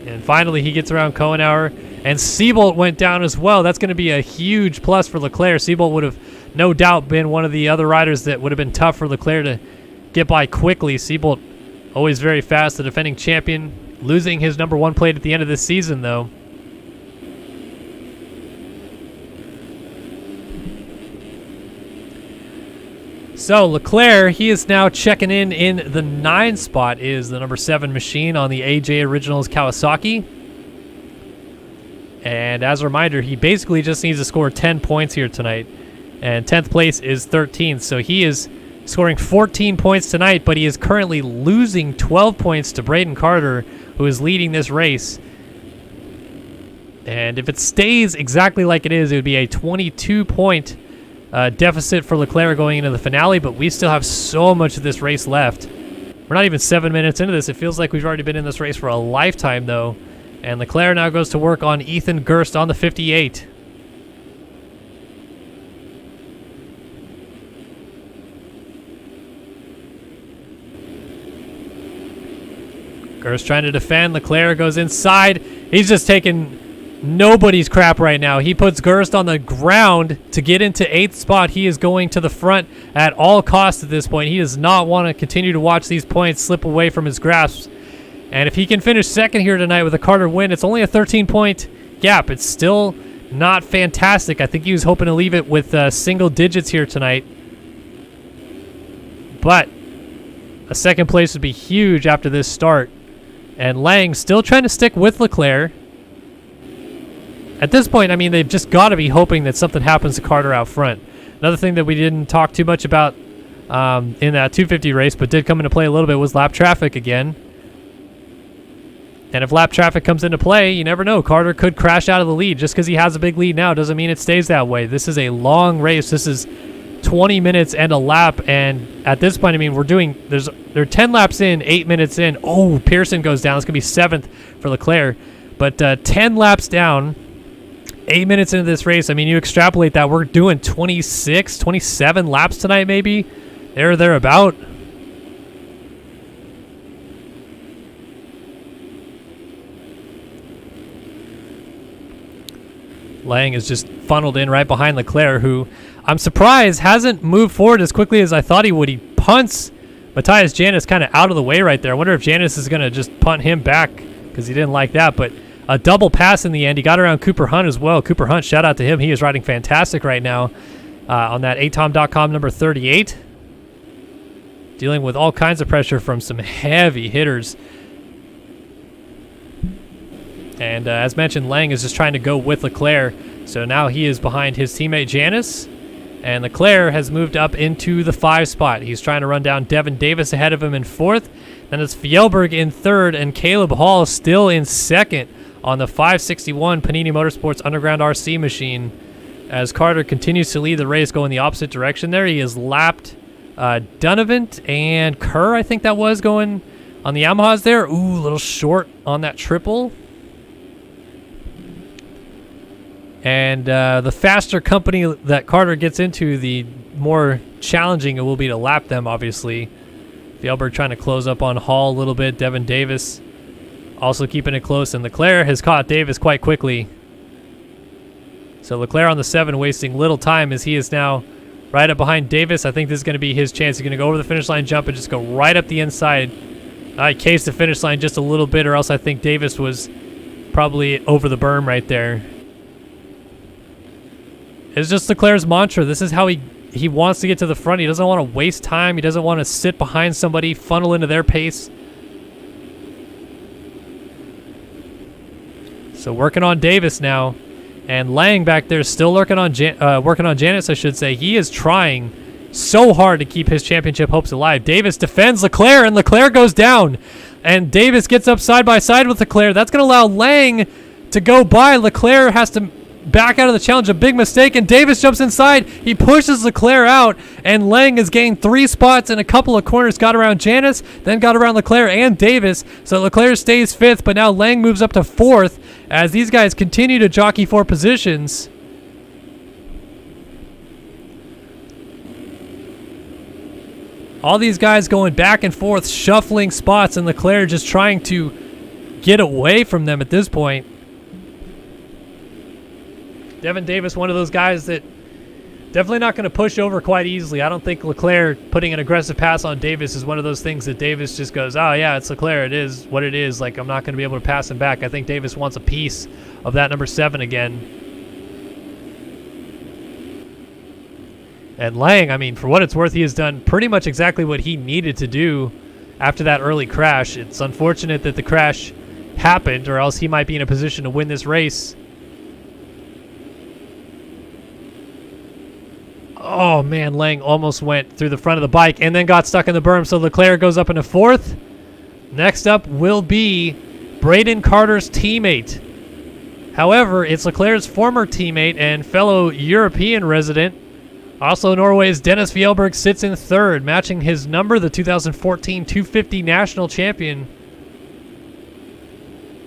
And finally, he gets around Kohenauer, and Seabolt went down as well. That's going to be a huge plus for Leclerc. Seabolt would have no doubt been one of the other riders that would have been tough for Leclerc to get by quickly. Seabolt, always very fast, the defending champion, losing his #1 plate at the end of this season, though. So Leclerc, he is now checking in the 9 spot, is the #7 machine on the AJ Originals Kawasaki. And as a reminder, he basically just needs to score 10 points here tonight. And 10th place is 13th. So he is scoring 14 points tonight, but he is currently losing 12 points to Braden Carter, who is leading this race. And if it stays exactly like it is, it would be a 22-point deficit for Leclerc going into the finale, but we still have so much of this race left. We're not even 7 minutes into this. It feels like we've already been in this race for a lifetime, though. And Leclerc now goes to work on Ethan Gerst on the 58. Gerst trying to defend. Leclerc goes inside. He's just taking nobody's crap right now. He puts Gerst on the ground to get into 8th spot. He is going to the front at all costs at this point. He does not want to continue to watch these points slip away from his grasp. And if he can finish second here tonight with a Carter win, it's only a 13-point gap. It's still not fantastic. I think he was hoping to leave it with single digits here tonight. But a second place would be huge after this start. And Lang still trying to stick with Leclerc. At this point, I mean, they've just got to be hoping that something happens to Carter out front. Another thing that we didn't talk too much about in that 250 race, but did come into play a little bit, was lap traffic again. And if lap traffic comes into play, you never know. Carter could crash out of the lead. Just because he has a big lead now doesn't mean it stays that way. This is a long race. This is 20 minutes and a lap. And at this point, I mean, they're 10 laps in, 8 minutes in. Oh, Payson goes down. It's going to be 7th for Leclerc. But 10 laps down, 8 minutes into this race. I mean, you extrapolate that. We're doing 26, 27 laps tonight, maybe. They're about. Lang is just funneled in right behind Leclerc, who I'm surprised hasn't moved forward as quickly as I thought he would. He punts Matthias Janis kind of out of the way right there. I wonder if Janis is going to just punt him back because he didn't like that. But a double pass in the end. He got around Cooper Hunt as well. Cooper Hunt, shout out to him. He is riding fantastic right now on that atom.com number 38. Dealing with all kinds of pressure from some heavy hitters. And as mentioned, Lang is just trying to go with Leclerc. So now he is behind his teammate Janis. And Leclerc has moved up into the 5 spot. He's trying to run down Devon Davis ahead of him in 4th. Then it's Fjellberg in 3rd and Caleb Hall still in 2nd on the 561 Panini Motorsports Underground RC machine. As Carter continues to lead the race going the opposite direction there. He has lapped Dunavant and Kerr, I think that was, going on the Yamahas there. Ooh, a little short on that triple. And the faster company that Carter gets into, the more challenging it will be to lap them, obviously. Fjellberg trying to close up on Hall a little bit. Devon Davis also keeping it close. And Leclerc has caught Davis quite quickly. So Leclerc on the 7, wasting little time as he is now right up behind Davis. I think this is going to be his chance. He's going to go over the finish line jump and just go right up the inside. I cased the finish line just a little bit, or else I think Davis was probably over the berm right there. It's just Leclerc's mantra. This is how he he wants to get to the front. He doesn't want to waste time. He doesn't want to sit behind somebody, funnel into their pace. So working on Davis now. And Lang back there still working on Janice, I should say. He is trying so hard to keep his championship hopes alive. Davis defends Leclerc, and Leclerc goes down. And Davis gets up side by side with Leclerc. That's going to allow Lang to go by. Leclerc has to back out of the challenge. A big mistake, and Davis jumps inside. He pushes Leclerc out, and Lang has gained 3 spots in a couple of corners. Got around Janice, then got around Leclerc and Davis. So Leclerc stays 5th, but now Lang moves up to 4th as these guys continue to jockey for positions. All these guys going back and forth, shuffling spots, and Leclerc just trying to get away from them at this point. Devon Davis, one of those guys that definitely not going to push over quite easily. I don't think Leclerc putting an aggressive pass on Davis is one of those things that Davis just goes, oh yeah, it's Leclerc, it is what it is. Like, I'm not going to be able to pass him back. I think Davis wants a piece of that number 7 again. And Lang, I mean, for what it's worth, he has done pretty much exactly what he needed to do after that early crash. It's unfortunate that the crash happened, or else he might be in a position to win this race. Oh, man, Lang almost went through the front of the bike and then got stuck in the berm, so Leclerc goes up into 4th. Next up will be Braden Carter's teammate. However, it's Leclerc's former teammate and fellow European resident. Also, Norway's Dennis Fjellberg sits in 3rd, matching his number, the 2014 250 national champion.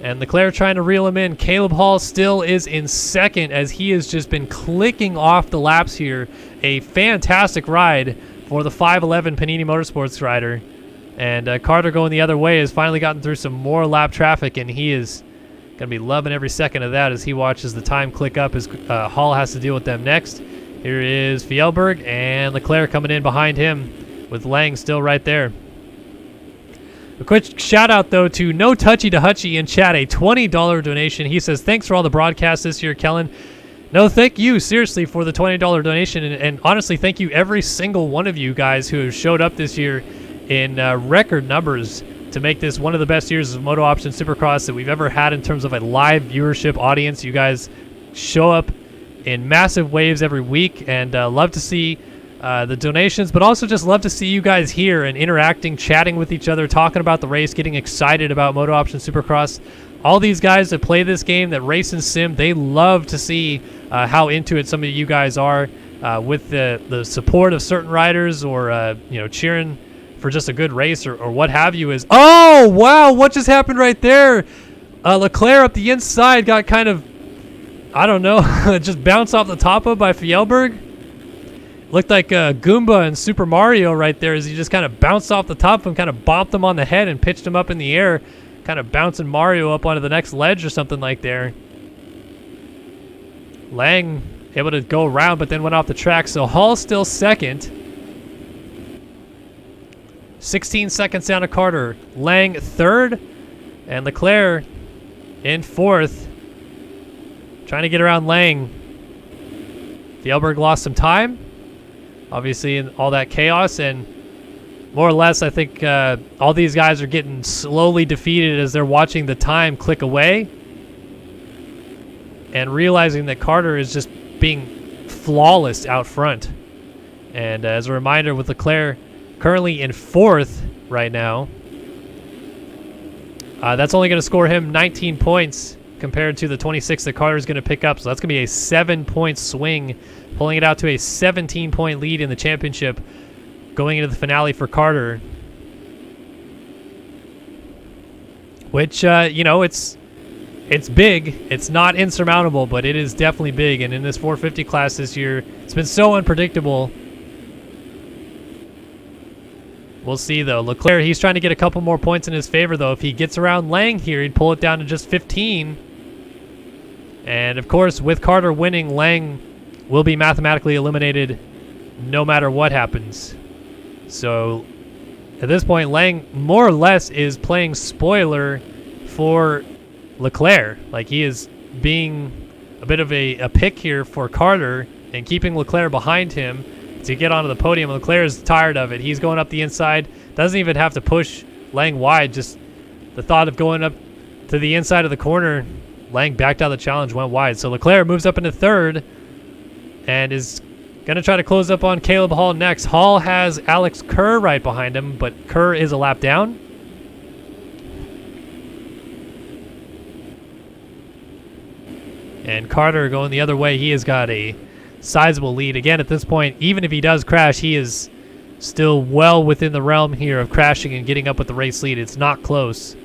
And Leclerc trying to reel him in. Caleb Hall still is in 2nd as he has just been clicking off the laps here. A fantastic ride for the 5'11 Panini Motorsports rider. And Carter going the other way has finally gotten through some more lap traffic, and he is going to be loving every second of that as he watches the time click up as Hall has to deal with them next. Here is Fjellberg, and Leclerc coming in behind him with Lang still right there. A quick shout out though to No Touchy to Hutchie in chat, a $20 donation. He says, thanks for all the broadcasts this year, Kellen. No, thank you seriously for the $20 donation, and honestly, thank you every single one of you guys who have showed up this year in record numbers to make this one of the best years of MotoOption Supercross that we've ever had in terms of a live viewership audience. You guys show up in massive waves every week, and love to see the donations, but also just love to see you guys here and interacting, chatting with each other, talking about the race, getting excited about MotoOption Supercross. All these guys that play this game, that race and sim, they love to see how into it some of you guys are with the support of certain riders, or cheering for just a good race or what have you. Is oh wow, what just happened right there? Leclerc up the inside got kind of, I don't know, just bounced off the top of by Fjellberg. Looked like Goomba in Super Mario right there as he just kind of bounced off the top of him, kind of bopped him on the head and pitched him up in the air, kind of bouncing Mario up onto the next ledge or something like there. Lang able to go around, but then went off the track, so Hall still 2nd. 16 seconds down to Carter. Lang 3rd, and Leclerc in 4th. Trying to get around Lang. Fjellberg lost some time, obviously, in all that chaos, and more or less I think all these guys are getting slowly defeated as they're watching the time click away and realizing that Carter is just being flawless out front. And as a reminder, with Leclerc currently in 4th right now, that's only going to score him 19 points compared to the 26 that Carter's going to pick up. So that's going to be a 7-point swing, pulling it out to a 17-point lead in the championship going into the finale for Carter. Which, it's big. It's not insurmountable, but it is definitely big. And in this 450 class this year, it's been so unpredictable. We'll see, though. Leclerc, he's trying to get a couple more points in his favor, though. If he gets around Lang here, he'd pull it down to just 15. And, of course, with Carter winning, Lang will be mathematically eliminated no matter what happens. So, at this point, Lang more or less is playing spoiler for Leclerc. Like, he is being a bit of a pick here for Carter and keeping Leclerc behind him to get onto the podium. Leclerc is tired of it. He's going up the inside. Doesn't even have to push Lang wide. Just the thought of going up to the inside of the corner. Lang backed out of the challenge, went wide. So Leclerc moves up into third and is going to try to close up on Caleb Hall next. Hall has Alex Kerr right behind him, but Kerr is a lap down. And Carter going the other way. He has got a sizable lead. Again, at this point, even if he does crash, he is still well within the realm here of crashing and getting up with the race lead. It's not close.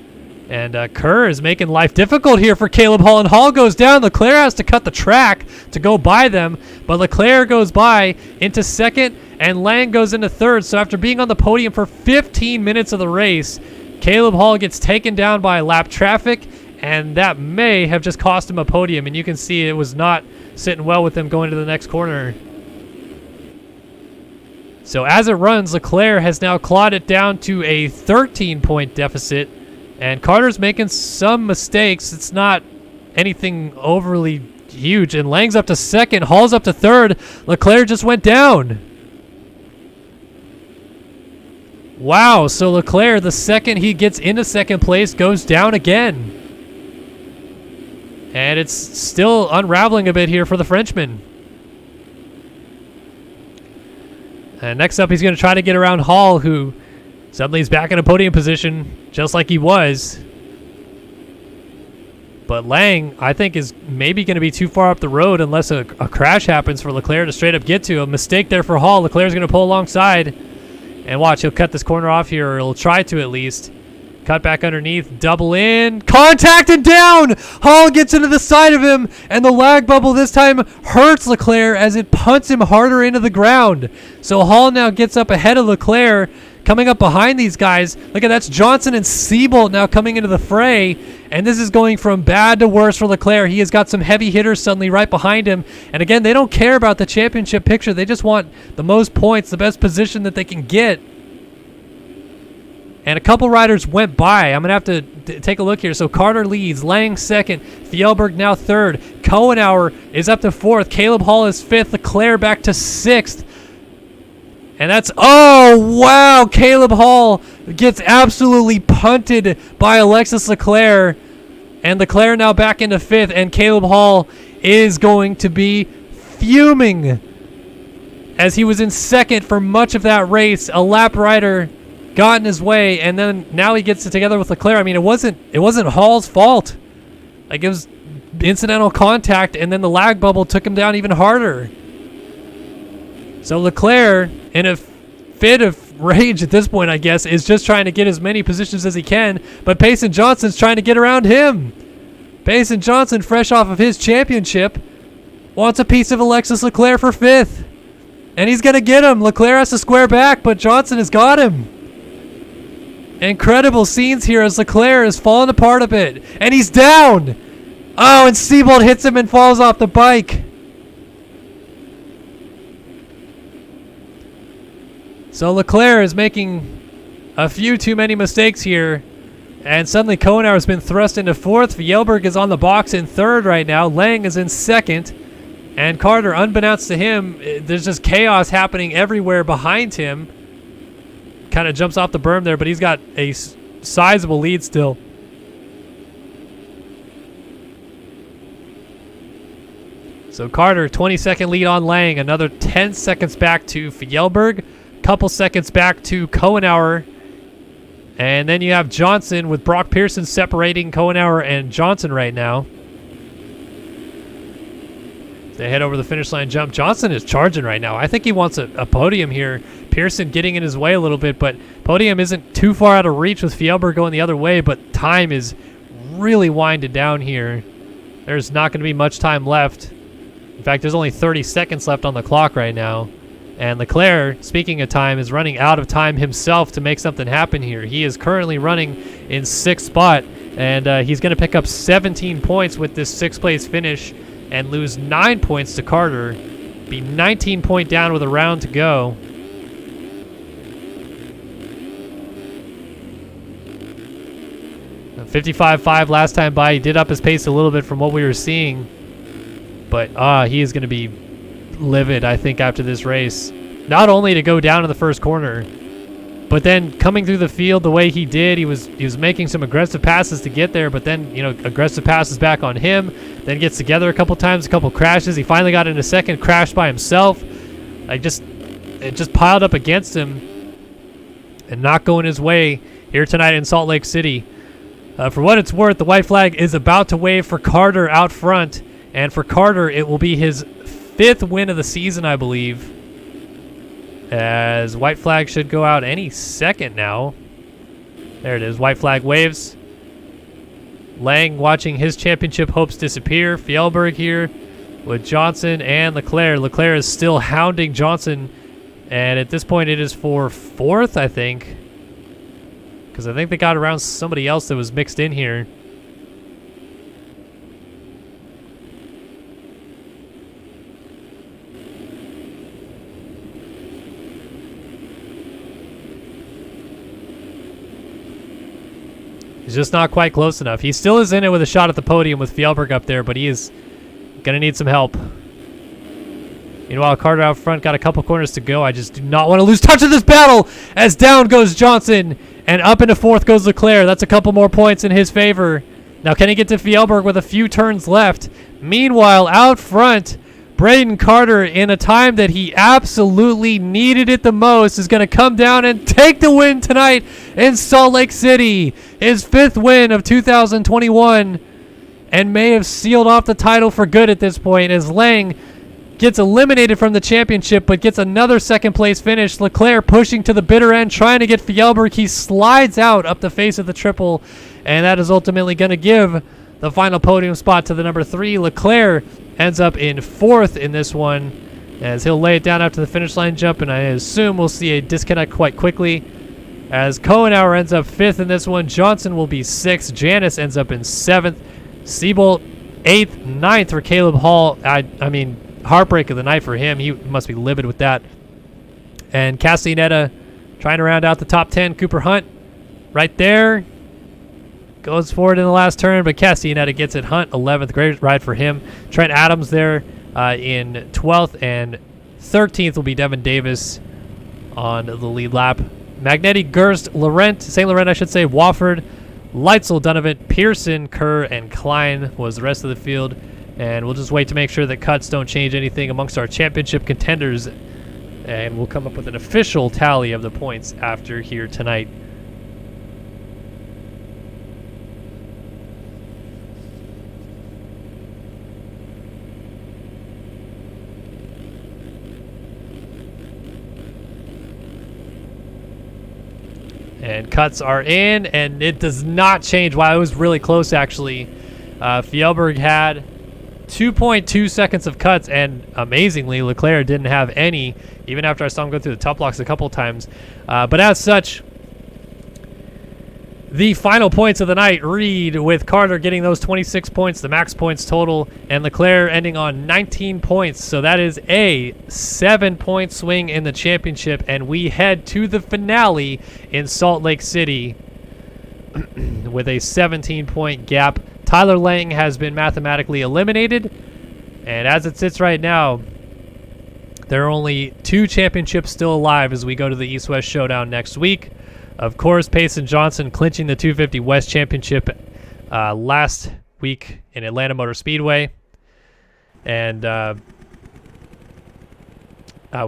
And Kerr is making life difficult here for Caleb Hall. And Hall goes down. Leclerc has to cut the track to go by them. But Leclerc goes by into second, and Lang goes into third. So after being on the podium for 15 minutes of the race, Caleb Hall gets taken down by lap traffic. And that may have just cost him a podium. And you can see it was not sitting well with him going to the next corner. So as it runs, Leclerc has now clawed it down to a 13-point deficit. And Carter's making some mistakes. It's not anything overly huge. And Lang's up to second. Hall's up to third. Leclerc just went down. Wow. So Leclerc, the second he gets into second place, goes down again. And it's still unraveling a bit here for the Frenchman. And next up, he's going to try to get around Hall, who suddenly is back in a podium position, just like he was. But Lang, I think, is maybe going to be too far up the road unless a crash happens for Leclerc to straight up get to. A mistake there for Hall. Leclerc's going to pull alongside. And watch, he'll cut this corner off here, or he'll try to at least. Cut back underneath, double in, contact and down! Hall gets into the side of him, and the lag bubble this time hurts Leclerc as it punts him harder into the ground. So Hall now gets up ahead of Leclerc, coming up behind these guys. Look at that's Johnson and Seabolt now coming into the fray, and this is going from bad to worse for Leclerc. He has got some heavy hitters suddenly right behind him, and again, they don't care about the championship picture. They just want the most points, the best position that they can get. And a couple riders went by. I'm going to have to take a look here. So Carter leads. Lang second. Fjellberg now third. Kohenauer is up to fourth. Caleb Hall is fifth. Leclerc back to sixth. And that's... Oh, wow. Caleb Hall gets absolutely punted by Alexis Leclerc. And Leclerc now back into fifth. And Caleb Hall is going to be fuming as he was in second for much of that race. A lap rider got in his way, and then now he gets it together with Leclerc. I mean, it wasn't Hall's fault. Like, it was incidental contact, and then the lag bubble took him down even harder. So Leclerc, in a fit of rage at this point, I guess, is just trying to get as many positions as he can, but Payson Johnson's trying to get around him. Payson Johnson, fresh off of his championship, wants a piece of Alexis Leclerc for fifth. And he's going to get him. Leclerc has to square back, but Johnson has got him. Incredible scenes here as Leclerc is falling apart a bit. And he's down. Oh, and Seabolt hits him and falls off the bike. So Leclerc is making a few too many mistakes here. And suddenly Kohenauer has been thrust into fourth. Fjellberg is on the box in third right now. Lang is in second. And Carter, unbeknownst to him, there's just chaos happening everywhere behind him. Kind of jumps off the berm there, but he's got a sizable lead still. So Carter, 20-second lead on Lang. Another 10 seconds back to Fjellberg. Couple seconds back to Kohenauer. And then you have Johnson with Brock Pearson separating Kohenauer and Johnson right now. They head over the finish line jump. Johnson is charging right now. I think he wants a podium here. Pearson getting in his way a little bit, but podium isn't too far out of reach with Fjellberg going the other way, but time is really winding down here. There's not going to be much time left. In fact, there's only 30 seconds left on the clock right now. And Leclerc, speaking of time, is running out of time himself to make something happen here. He is currently running in sixth spot, and he's going to pick up 17 points with this sixth place finish and lose 9 points to Carter. Be 19 point down with a round to go. A 55.5 last time by. He did up his pace a little bit from what we were seeing. But he is going to be livid, I think, after this race. not only to go down in the first corner, but then coming through the field the way he did, he was making some aggressive passes to get there, but then, you know, aggressive passes back on him, then gets together a couple times, a couple crashes. He finally got in a second, crashed by himself. It just piled up against him and not going his way here tonight in Salt Lake City. For what it's worth, the white flag is about to wave for Carter out front, and for Carter, it will be his 5th win of the season, I believe, as white flag should go out any second now. There it is. White flag waves. Lang watching his championship hopes disappear. Fjellberg here with Johnson and Leclerc. Leclerc is still hounding Johnson, and at this point it is for 4th, I think, because I think they got around somebody else that was mixed in here. He's just not quite close enough. He still is in it with a shot at the podium with Fjellberg up there, but he is going to need some help. Meanwhile, Carter out front got a couple corners to go. I just do not want to lose touch of this battle as down goes Johnson and up into 4th goes Leclerc. That's a couple more points in his favor. Now, can he get to Fjellberg with a few turns left? Meanwhile, out front, Braden Carter, in a time that he absolutely needed it the most, is going to come down and take the win tonight in Salt Lake City. His 5th win of 2021, and may have sealed off the title for good at this point, as Lang gets eliminated from the championship but gets another 2nd place finish. Leclerc pushing to the bitter end, trying to get Fjellberg. He slides out up the face of the triple, and that is ultimately going to give the final podium spot to the number 3. Leclerc ends up in 4th in this one, as he'll lay it down after the finish line jump, and I assume we'll see a disconnect quite quickly, as Kohenauer ends up 5th in this one. Johnson will be 6th. Janis ends up in 7th. Seabolt 8th. 9th for Caleb Hall. I mean, heartbreak of the night for him. He must be livid with that. And Castellaneta trying to round out the top 10. Cooper Hunt right there. Goes forward in the last turn, but Castellaneta gets it. Hunt 11th. Great ride for him. Trent Adams there in 12th, and 13th will be Devon Davis on the lead lap. Magnetti, Gerst, St. Laurent, I should say, Wofford, Leitzel, Donovan, Pearson, Kerr, and Klein was the rest of the field. And we'll just wait to make sure that cuts don't change anything amongst our championship contenders, and we'll come up with an official tally of the points after here tonight. And cuts are in, and it does not change. Wow, it was really close, actually. Fjellberg had 2.2 seconds of cuts, and amazingly, Leclerc didn't have any, even after I saw him go through the top blocks a couple times. But as such, the final points of the night read with Carter getting those 26 points, the max points total, and Leclerc ending on 19 points. So that is a 7-point swing in the championship, and we head to the finale in Salt Lake City with a 17-point gap. Tyler Lang has been mathematically eliminated, and as it sits right now, there are only 2 championships still alive as we go to the East-West Showdown next week. Of course, Payson Johnson clinching the 250 West Championship last week in Atlanta Motor Speedway. And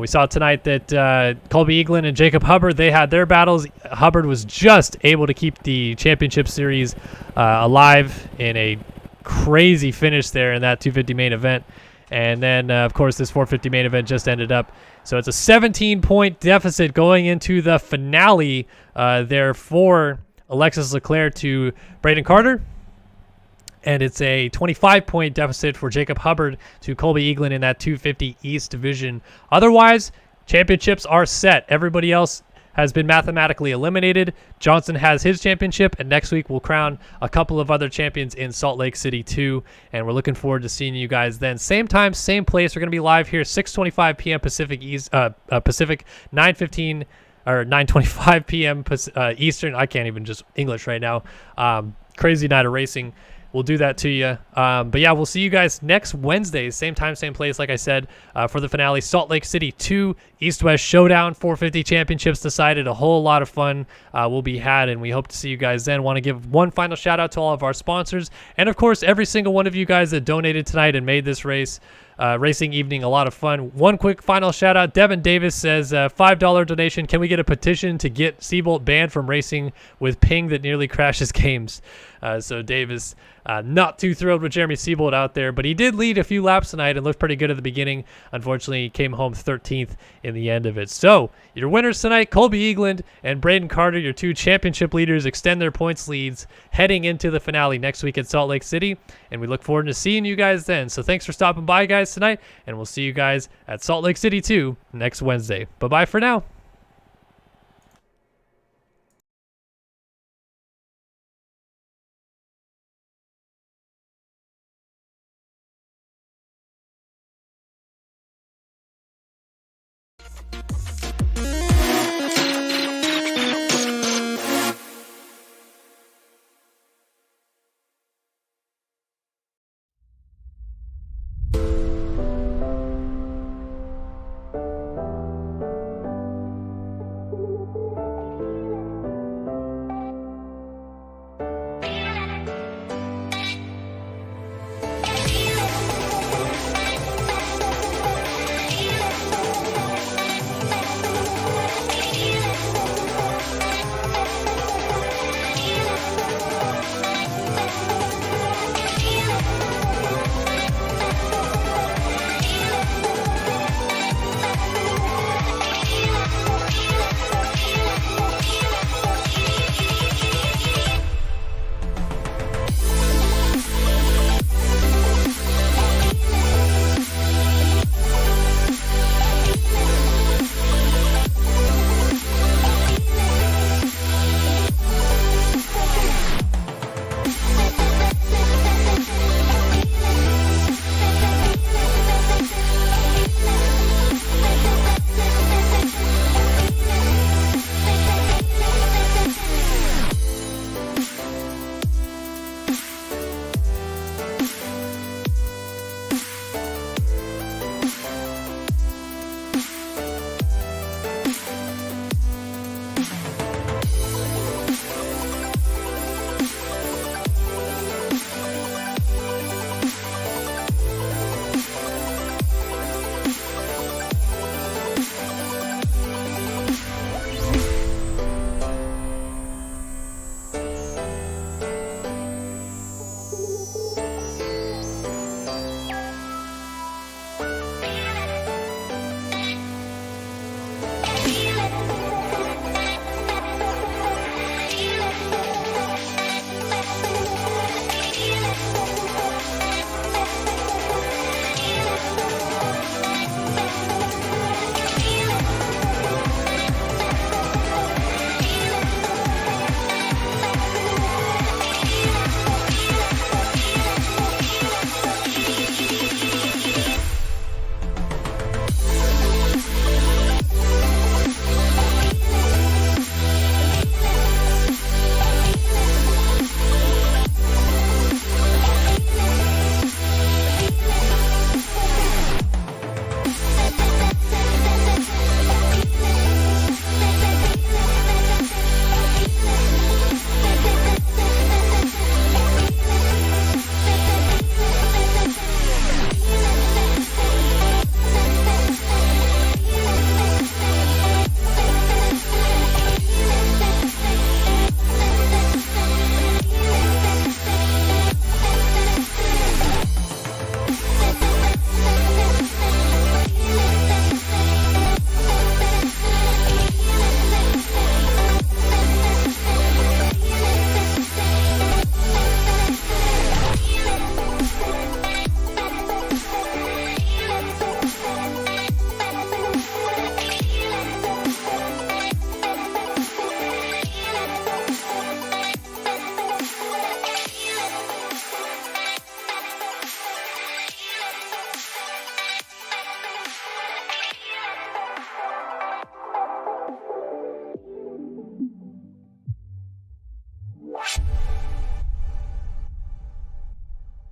we saw tonight that Colby Eaglin and Jacob Hubbard, they had their battles. Hubbard was just able to keep the championship series alive in a crazy finish there in that 250 main event. And then, of course, this 450 main event just ended up. So it's a 17-point deficit going into the finale there for Alexis Leclerc to Braden Carter. And it's a 25-point deficit for Jacob Hubbard to Colby Eaglin in that 250 East Division. Otherwise, championships are set. Everybody else has been mathematically eliminated. Johnson has his championship, and next week we'll crown a couple of other champions in Salt Lake City too, and we're looking forward to seeing you guys then. Same time, same place. We're going to be live here 6:25 p.m. Pacific, 9:15 or 9:25 p.m. Eastern. I can't even just English right now. Crazy night of racing. we'll do that to you. But yeah, we'll see you guys next Wednesday, same time, same place, like I said, for the finale. Salt Lake City 2 East-West Showdown, 450 championships decided. A whole lot of fun will be had, and we hope to see you guys then. Want to give one final shout out to all of our sponsors, and of course, every single one of you guys that donated tonight and made this racing evening a lot of fun. One quick final shout out. Devon Davis says, $5 donation. Can we get a petition to get Seabolt banned from racing with ping that nearly crashes games? So Davis, not too thrilled with Jeremy Seabolt out there, but he did lead a few laps tonight and looked pretty good at the beginning. Unfortunately, he came home 13th in the end of it. So your winners tonight, Colby Eagland and Braden Carter, your 2 championship leaders, extend their points leads heading into the finale next week at Salt Lake City, and we look forward to seeing you guys then. So thanks for stopping by, guys, tonight, and we'll see you guys at Salt Lake City 2 next Wednesday. Bye-bye for now.